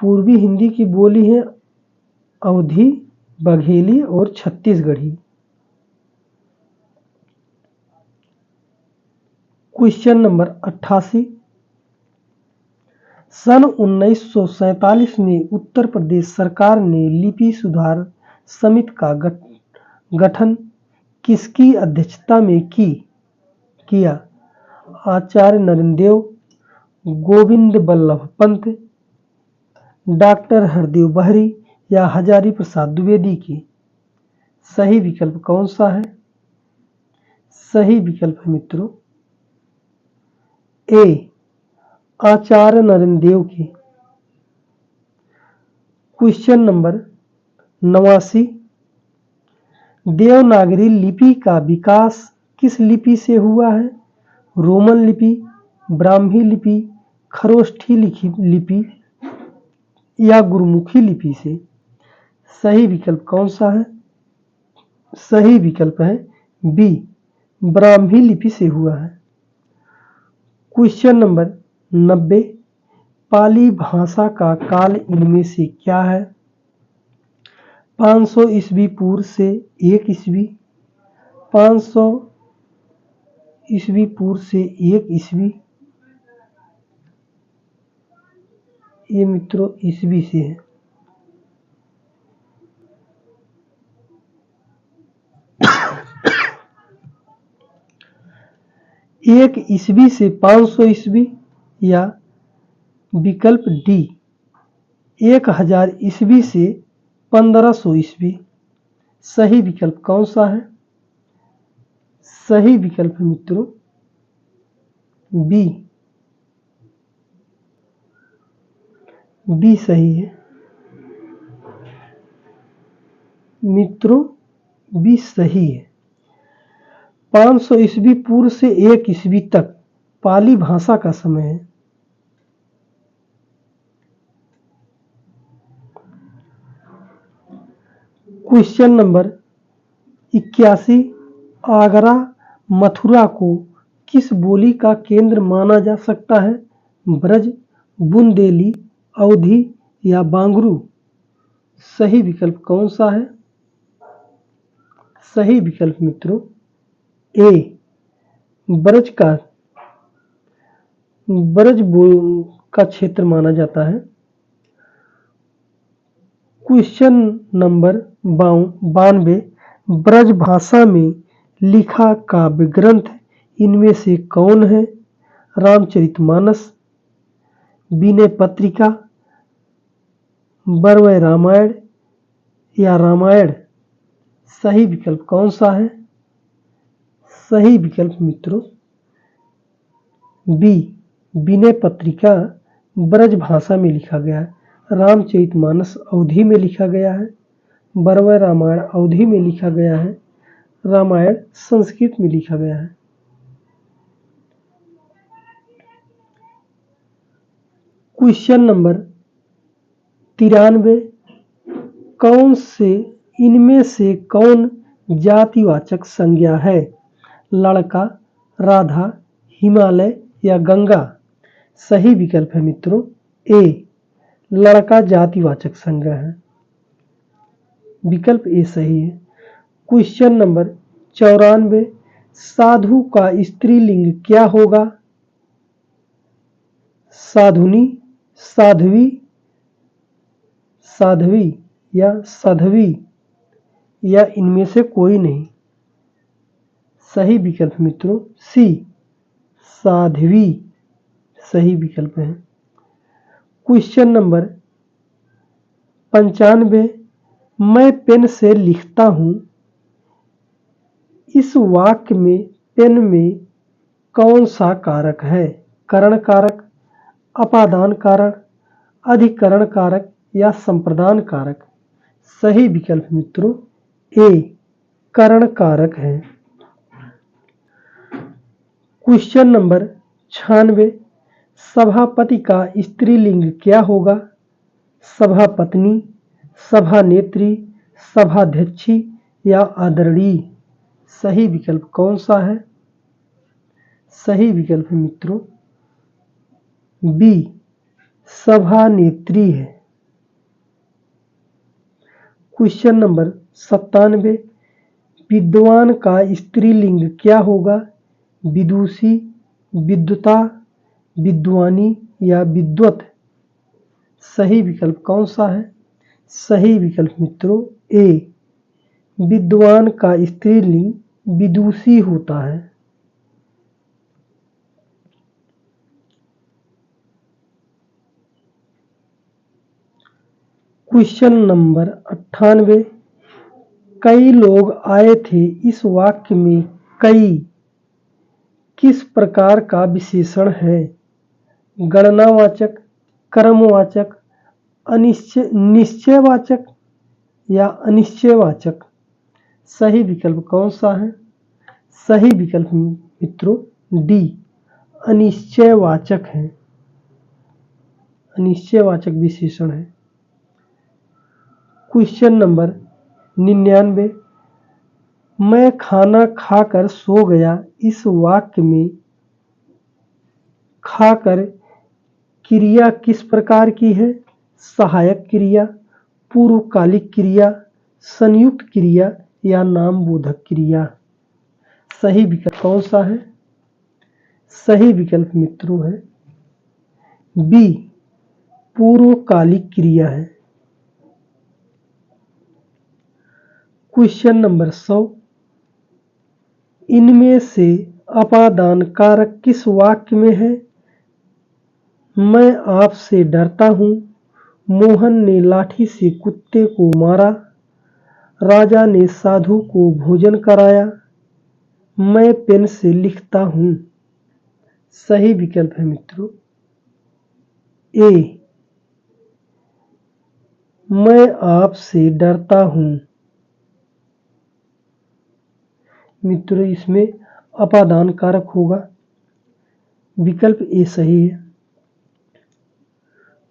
पूर्वी हिंदी की बोली है अवधी, बघेली और छत्तीसगढ़ी। क्वेश्चन नंबर 88, सन 1947 में उत्तर प्रदेश सरकार ने लिपि सुधार समिति का गठन किसकी अध्यक्षता में किया? आचार्य नरेंद्र देव, गोविंद बल्लभ पंत, डॉक्टर हरदेव बहरी या हजारी प्रसाद द्विवेदी की। सही विकल्प कौन सा है? सही विकल्प है मित्रों ए, आचार्य नरेंद्र देव की। क्वेश्चन नंबर 89, देवनागरी लिपि का विकास किस लिपि से हुआ है? रोमन लिपि, ब्राह्मी लिपि, खरोष्ठी लिपि या गुरुमुखी लिपि से। सही विकल्प कौन सा है? सही विकल्प है बी, ब्राह्मी लिपि से हुआ है। क्वेश्चन नंबर 90, पाली भाषा का काल इनमें से क्या है? 500 ईस्वी पूर्व से 1 ईस्वी, 500 ईस्वी पूर्व से 1 ईस्वी। ये मित्रों ईस्वी से है। एक ईस्वी से 500 ईस्वी या विकल्प डी, 1000 ईस्वी से 1500 ईस्वी। सही विकल्प कौन सा है? सही विकल्प है मित्रों बी, बी सही है मित्रों, बी सही है। 500 ईस्वी पूर्व से 1 ईस्वी तक पाली भाषा का समय है। क्वेश्चन नंबर 81, आगरा मथुरा को किस बोली का केंद्र माना जा सकता है? ब्रज, बुंदेली, अवधी या बांगरू? सही विकल्प कौन सा है? सही विकल्प मित्रों ए, ब्रज का क्षेत्र माना जाता है। क्वेश्चन नंबर 92, ब्रज भाषा में लिखा काव्य ग्रंथ इनमें से कौन है? रामचरितमानस, विनय पत्रिका, बरवय रामायण या रामायण? सही विकल्प कौन सा है? सही विकल्प मित्रों बी, विनय पत्रिका ब्रज भाषा में लिखा गया है। रामचरितमानस अवधी में लिखा गया है। बरवय रामायण अवधी में लिखा गया है। रामायण संस्कृत में लिखा गया है। क्वेश्चन नंबर 93, इनमें से कौन जातिवाचक संज्ञा है? लड़का, राधा, हिमालय या गंगा? सही विकल्प है मित्रों ए, लड़का जातिवाचक संज्ञा है। विकल्प ए सही है। क्वेश्चन नंबर 94, साधु का स्त्रीलिंग क्या होगा? साधुनी, साध्वी, साध्वी या साध्वी या इनमें से कोई नहीं? सही विकल्प मित्रों सी, साध्वी सही विकल्प है। क्वेश्चन नंबर 95, मैं पेन से लिखता हूं, इस वाक्य में पेन में कौन सा कारक है? करण कारक, अपादान कारक, अधिकरण कारक या संप्रदान कारक? सही विकल्प मित्रों ए, करण कारक है। क्वेश्चन नंबर 96, सभापति का स्त्रीलिंग क्या होगा? सभापत्नी, सभानेत्री, सभाध्यक्षी या आदरणीय? सही विकल्प कौन सा है? सही विकल्प है मित्रों बी, सभानेत्री है। क्वेश्चन नंबर 97, विद्वान का स्त्रीलिंग क्या होगा? विदुषी, विद्वता, विद्वानी या विद्वत? सही विकल्प कौन सा है? सही विकल्प मित्रों ए, विद्वान का स्त्रीलिंग विदुषी होता है। क्वेश्चन नंबर 98, कई लोग आए थे, इस वाक्य में कई किस प्रकार का विशेषण है? गणनावाचक, क्रमवाचक, निश्चयवाचक या अनिश्चयवाचक? सही विकल्प कौन सा है? सही विकल्प मित्रों डी, अनिश्चयवाचक है। अनिश्चयवाचक विशेषण है। क्वेश्चन नंबर 99, मैं खाना खाकर सो गया, इस वाक्य में खाकर क्रिया किस प्रकार की है? सहायक क्रिया, पूर्वकालिक क्रिया, संयुक्त क्रिया या नामबोधक क्रिया? सही विकल्प कौन सा है? सही विकल्प मित्रों है बी, पूर्वकालिक क्रिया है। क्वेश्चन नंबर 100, इनमें से अपादान कारक किस वाक्य में है? मैं आपसे डरता हूं, मोहन ने लाठी से कुत्ते को मारा, राजा ने साधु को भोजन कराया, मैं पेन से लिखता हूं? सही विकल्प है मित्रों ए, मैं आपसे डरता हूँ। मित्रों, इसमें अपादान कारक होगा। विकल्प ए सही है।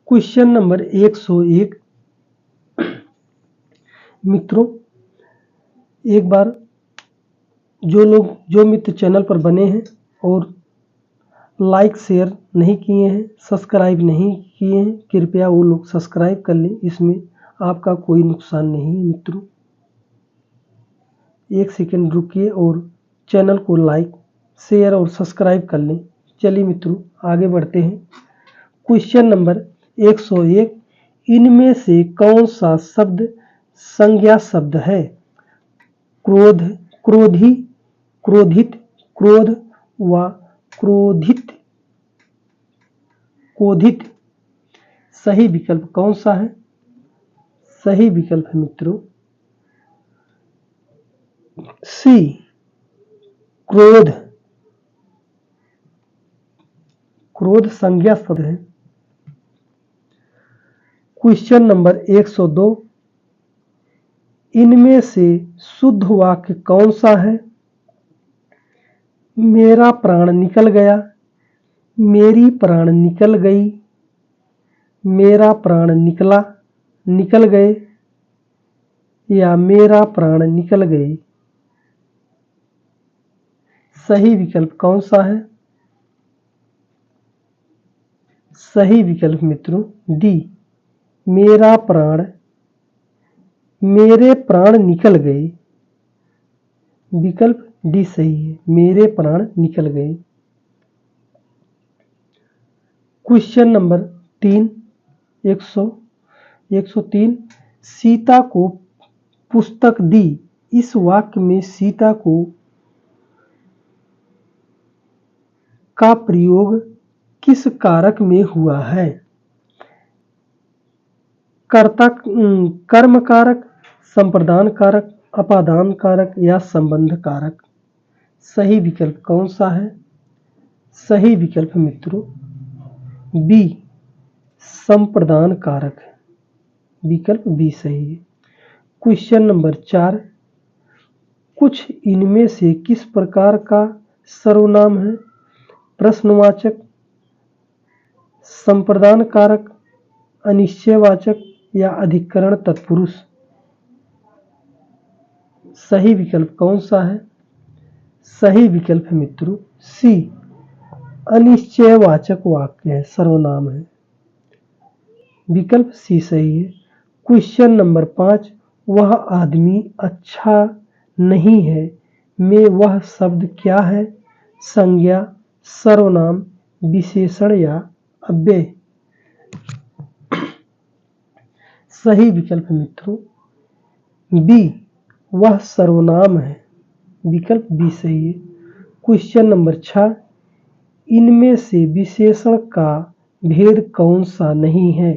Question number 101। मित्रों, एक बार जो मित्र चैनल पर बने हैं और लाइक शेयर नहीं किए हैं, सब्सक्राइब नहीं किए हैं, कृपया वो लोग सब्सक्राइब कर लें। इसमें आपका कोई नुकसान नहीं है। मित्रों, 1 सेकंड रुकिए और चैनल को लाइक शेयर और सब्सक्राइब कर लें। चलिए मित्रों, आगे बढ़ते हैं। Question number 101। इनमें से कौन सा शब्द संज्ञा शब्द है? क्रोध, क्रोधी, क्रोधित, क्रोध व क्रोधित, क्रोधित। सही विकल्प कौन सा है? सही विकल्प है मित्रों सी, क्रोध। क्रोध संज्ञा शब्द है। Question number 102। इनमें से शुद्ध वाक्य कौन सा है? मेरा प्राण निकल गया, मेरी प्राण निकल गई, मेरा प्राण निकला, निकल गए या मेरा प्राण निकल गए। सही विकल्प कौन सा है? सही विकल्प मित्रों डी, मेरा प्राण, मेरे प्राण निकल गए। विकल्प डी सही है, मेरे प्राण निकल गए। Question number 3, 103। सीता को पुस्तक दी। इस वाक्य में सीता को का प्रयोग किस कारक में हुआ है? कर्ता, कर्म कारक, संप्रदान कारक, अपादान कारक या संबंध कारक। सही विकल्प कौन सा है? सही विकल्प मित्रों बी, संप्रदान कारक। विकल्प बी सही है। Question number 4। कुछ इनमें से किस प्रकार का सर्वनाम है? प्रश्नवाचक, संप्रदान कारक, अनिश्चयवाचक या अधिकरण तत्पुरुष। सही विकल्प कौन सा है? सही विकल्प है मित्रों सी, अनिश्चयवाचक वाक्य है, सर्वनाम है। विकल्प सी सही है। Question number 5। वह आदमी अच्छा नहीं है में वह शब्द क्या है? संज्ञा, सर्वनाम, विशेषण या अव्यय। सही विकल्प मित्रों बी, वह सर्वनाम है। विकल्प बी सही है। Question number 6। इनमें से विशेषण का भेद कौन सा नहीं है?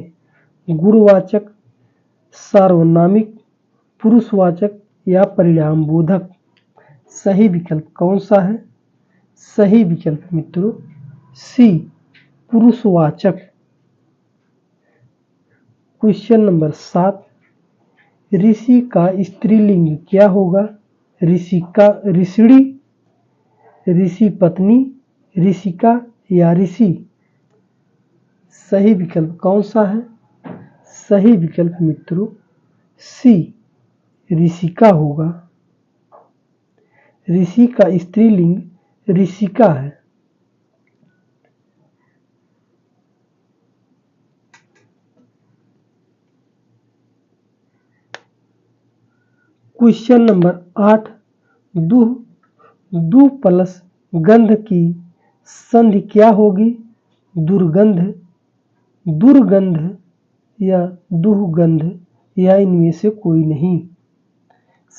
गुणवाचक, सार्वनामिक, पुरुषवाचक या परिणाम बोधक। सही विकल्प कौन सा है? सही विकल्प मित्रों सी, पुरुषवाचक। Question number 7। ऋषि का स्त्रीलिंग क्या होगा? ऋषिका, ऋषिणी, ऋषि पत्नी, ऋषिका या ऋषि। सही विकल्प कौन सा है? सही विकल्प मित्रों सी, ऋषिका होगा। ऋषि का स्त्रीलिंग ऋषिका है। Question number 8। दु प्लस गंध की संधि क्या होगी? दुर्गंध, दुर्गंध या दुर्गंध या इनमें से कोई नहीं।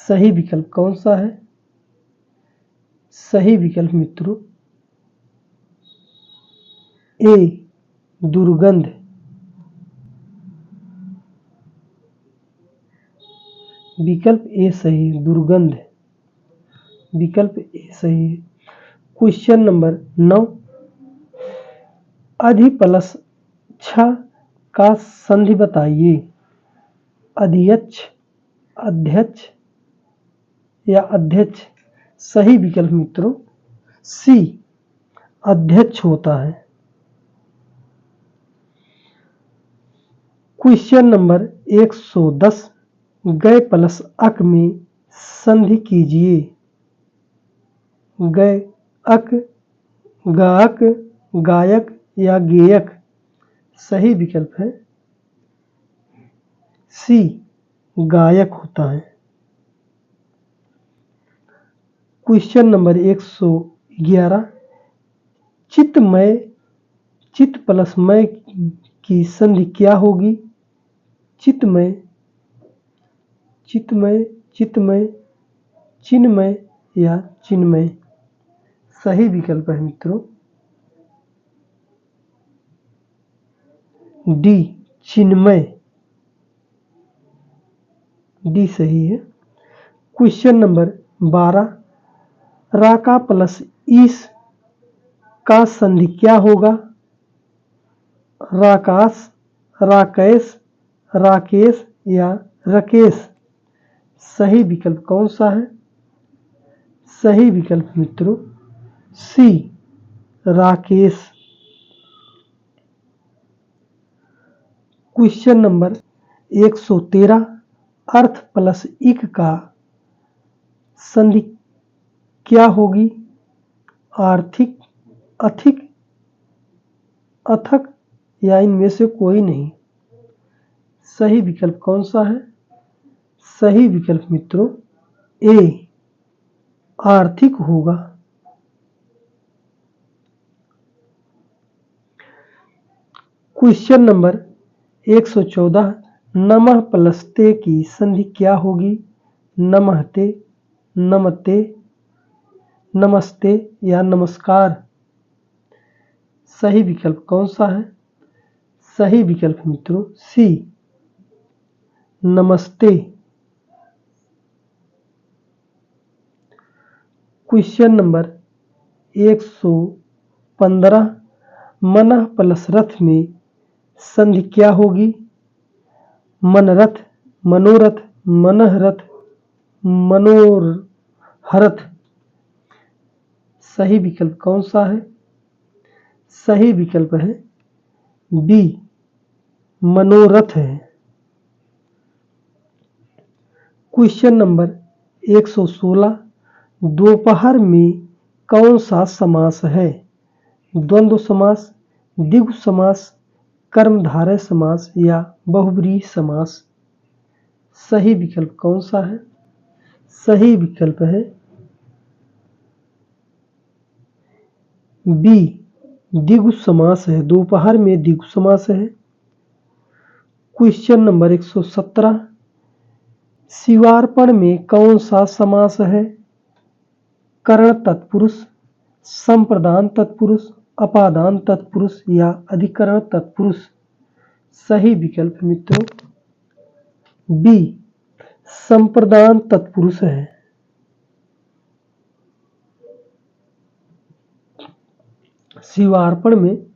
सही विकल्प कौन सा है? सही विकल्प मित्रों ए, दुर्गंध। विकल्प ए सही है, दुर्गंध। विकल्प ए सही है। Question number 9। अधि प्लस छ का संधि बताइए। अध्यक्ष, अध्यक्ष या अध्यक्ष। सही विकल्प मित्रों सी अध्यक्ष होता है। क्वेश्चन नंबर 110 गय प्लस अक में संधि कीजिए। गय, अक, गायक, गायक या गेयक। सही विकल्प है सी गायक होता है। क्वेश्चन नंबर 111 चित्तमय, चित्त प्लस मय की संधि क्या होगी? चित्तमय, चित्तमय, चित्तमय, चिन्मय या चिन्मय। सही विकल्प है मित्रों डी चिन्मय, डी सही है। क्वेश्चन नंबर 12 राका प्लस ईस का संधि क्या होगा? राकाश, राकेश, राकेश या राकेश। सही विकल्प कौन सा है? सही विकल्प मित्रों सी राकेश। क्वेश्चन नंबर 113 अर्थ प्लस इक का संधि क्या होगी? आर्थिक, अधिक, अथक या इनमें से कोई नहीं। सही विकल्प कौन सा है? सही विकल्प मित्रों ए आर्थिक होगा। क्वेश्चन नंबर 114 नमः प्लस ते की संधि क्या होगी? नमहते, नमते, नमस्ते या नमस्कार। सही विकल्प कौन सा है? सही विकल्प मित्रों सी नमस्ते। क्वेश्चन नंबर 115 मनः प्लस रथ में संधि क्या होगी? मनरथ, मनोरथ, मनहरथ, मनोहरथ। सही विकल्प कौन सा है? सही विकल्प है बी मनोरथ है। क्वेश्चन नंबर 116 दोपहर में कौन सा समास है? द्वंद्व समास, द्विगु समास, कर्मधारय समास या बहुब्रीहि समास। सही विकल्प कौन सा है? सही विकल्प है बी द्विगु समास है। दोपहर में द्विगु समास है। क्वेश्चन नंबर 117 शिवार्पण में कौन सा समास है? करण तत्पुरुष, संप्रदान तत्पुरुष, अपादान तत्पुरुष या अधिकरण तत्पुरुष। सही विकल्प मित्रों बी संप्रदान तत्पुरुष है। शिवार्पण में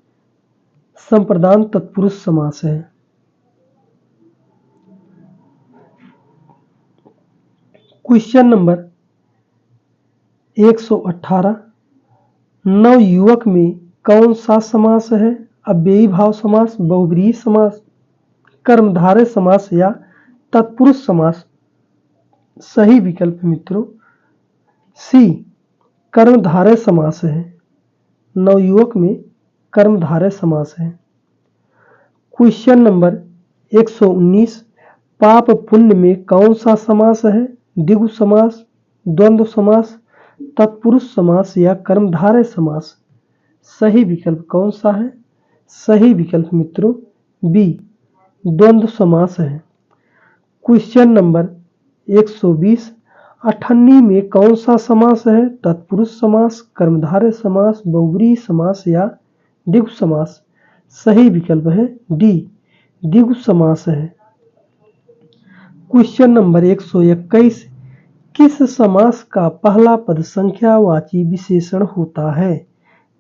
संप्रदान तत्पुरुष समास है। क्वेश्चन नंबर 118 नवयुवक में कौन सा समास है? अव्ययी भाव समास, बहुब्रीहि समास, कर्मधारय समास या तत्पुरुष समास। सही विकल्प मित्रों सी कर्मधारय समास है। नवयुवक में कर्मधारय समास है। क्वेश्चन नंबर 119 पाप पुण्य में कौन सा समास है? द्विगु समास, द्वंद्व समास, तत्पुरुष समास या कर्मधारय समास। सही विकल्प कौन सा है? सही विकल्प मित्रों बी द्वंद्व समास है। क्वेश्चन नंबर 120 अठन्नी में कौन सा समास है? तत्पुरुष समास, कर्मधारय समास, बहुब्रीहि समास या द्विगु समास। सही विकल्प है डी द्विगु समास है। क्वेश्चन नंबर 121 किस समास का पहला पद संख्यावाची विशेषण होता है?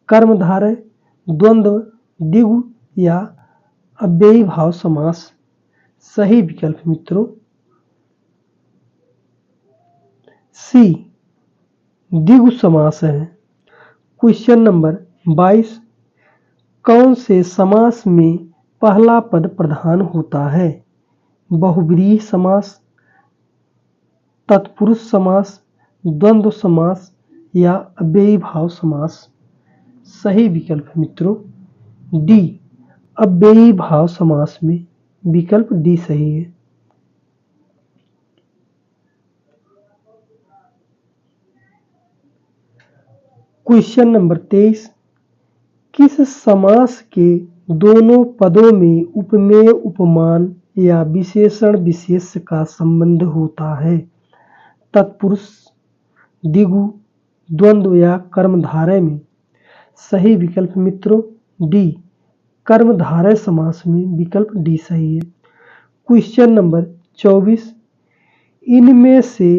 कर्मधारय, द्वंद्व, द्विगु या अव्ययी भाव समास। सही विकल्प मित्रों सी द्विगु समास है। क्वेश्चन नंबर 22 कौन से समास में पहला पद प्रधान होता है? बहुव्रीहि समास, तत्पुरुष समास, द्वंद्व समास या अव्ययी भाव समास? सही विकल्प मित्रों डी अव्ययी भाव समास में विकल्प डी सही है। क्वेश्चन नंबर 23 किस समास के दोनों पदों में उपमेय उपमान या विशेषण विशेष्य का संबंध होता है? तत्पुरुष, द्विगु, द्वंद्व या कर्मधारय में? सही विकल्प मित्रों डी कर्मधारय समास में विकल्प डी सही है। क्वेश्चन नंबर 24 इनमें से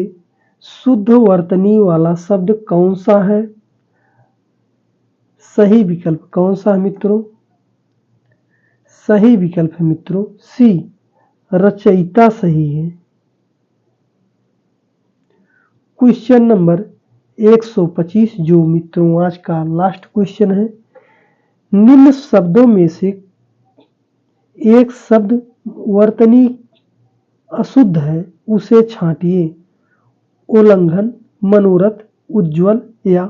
शुद्ध वर्तनी वाला शब्द कौन सा है? सही विकल्प कौन सा है मित्रों? सही विकल्प है मित्रों सी रचयिता सही है। क्वेश्चन नंबर 125 जो मित्रों आज का लास्ट क्वेश्चन है, निम्न शब्दों में से एक शब्द वर्तनी अशुद्ध है उसे छांटिए। उल्लंघन, मनोरथ, उज्ज्वल या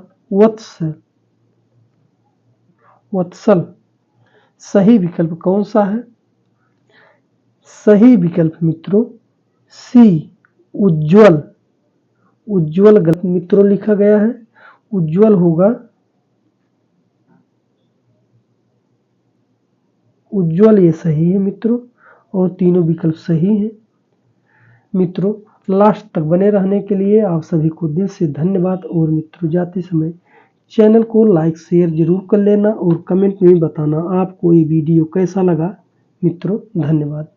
वत्सल? सही विकल्प कौन सा है? सही विकल्प मित्रों सी उज्ज्वल। उज्ज्वल गलत मित्रों लिखा गया है, उज्ज्वल होगा उज्ज्वल, ये सही है मित्रों और तीनों विकल्प सही हैं। मित्रों लास्ट तक बने रहने के लिए आप सभी को दिल से धन्यवाद। और मित्रों जाते समय चैनल को लाइक शेयर जरूर कर लेना और कमेंट में बताना आपको ये वीडियो कैसा लगा। मित्रों धन्यवाद।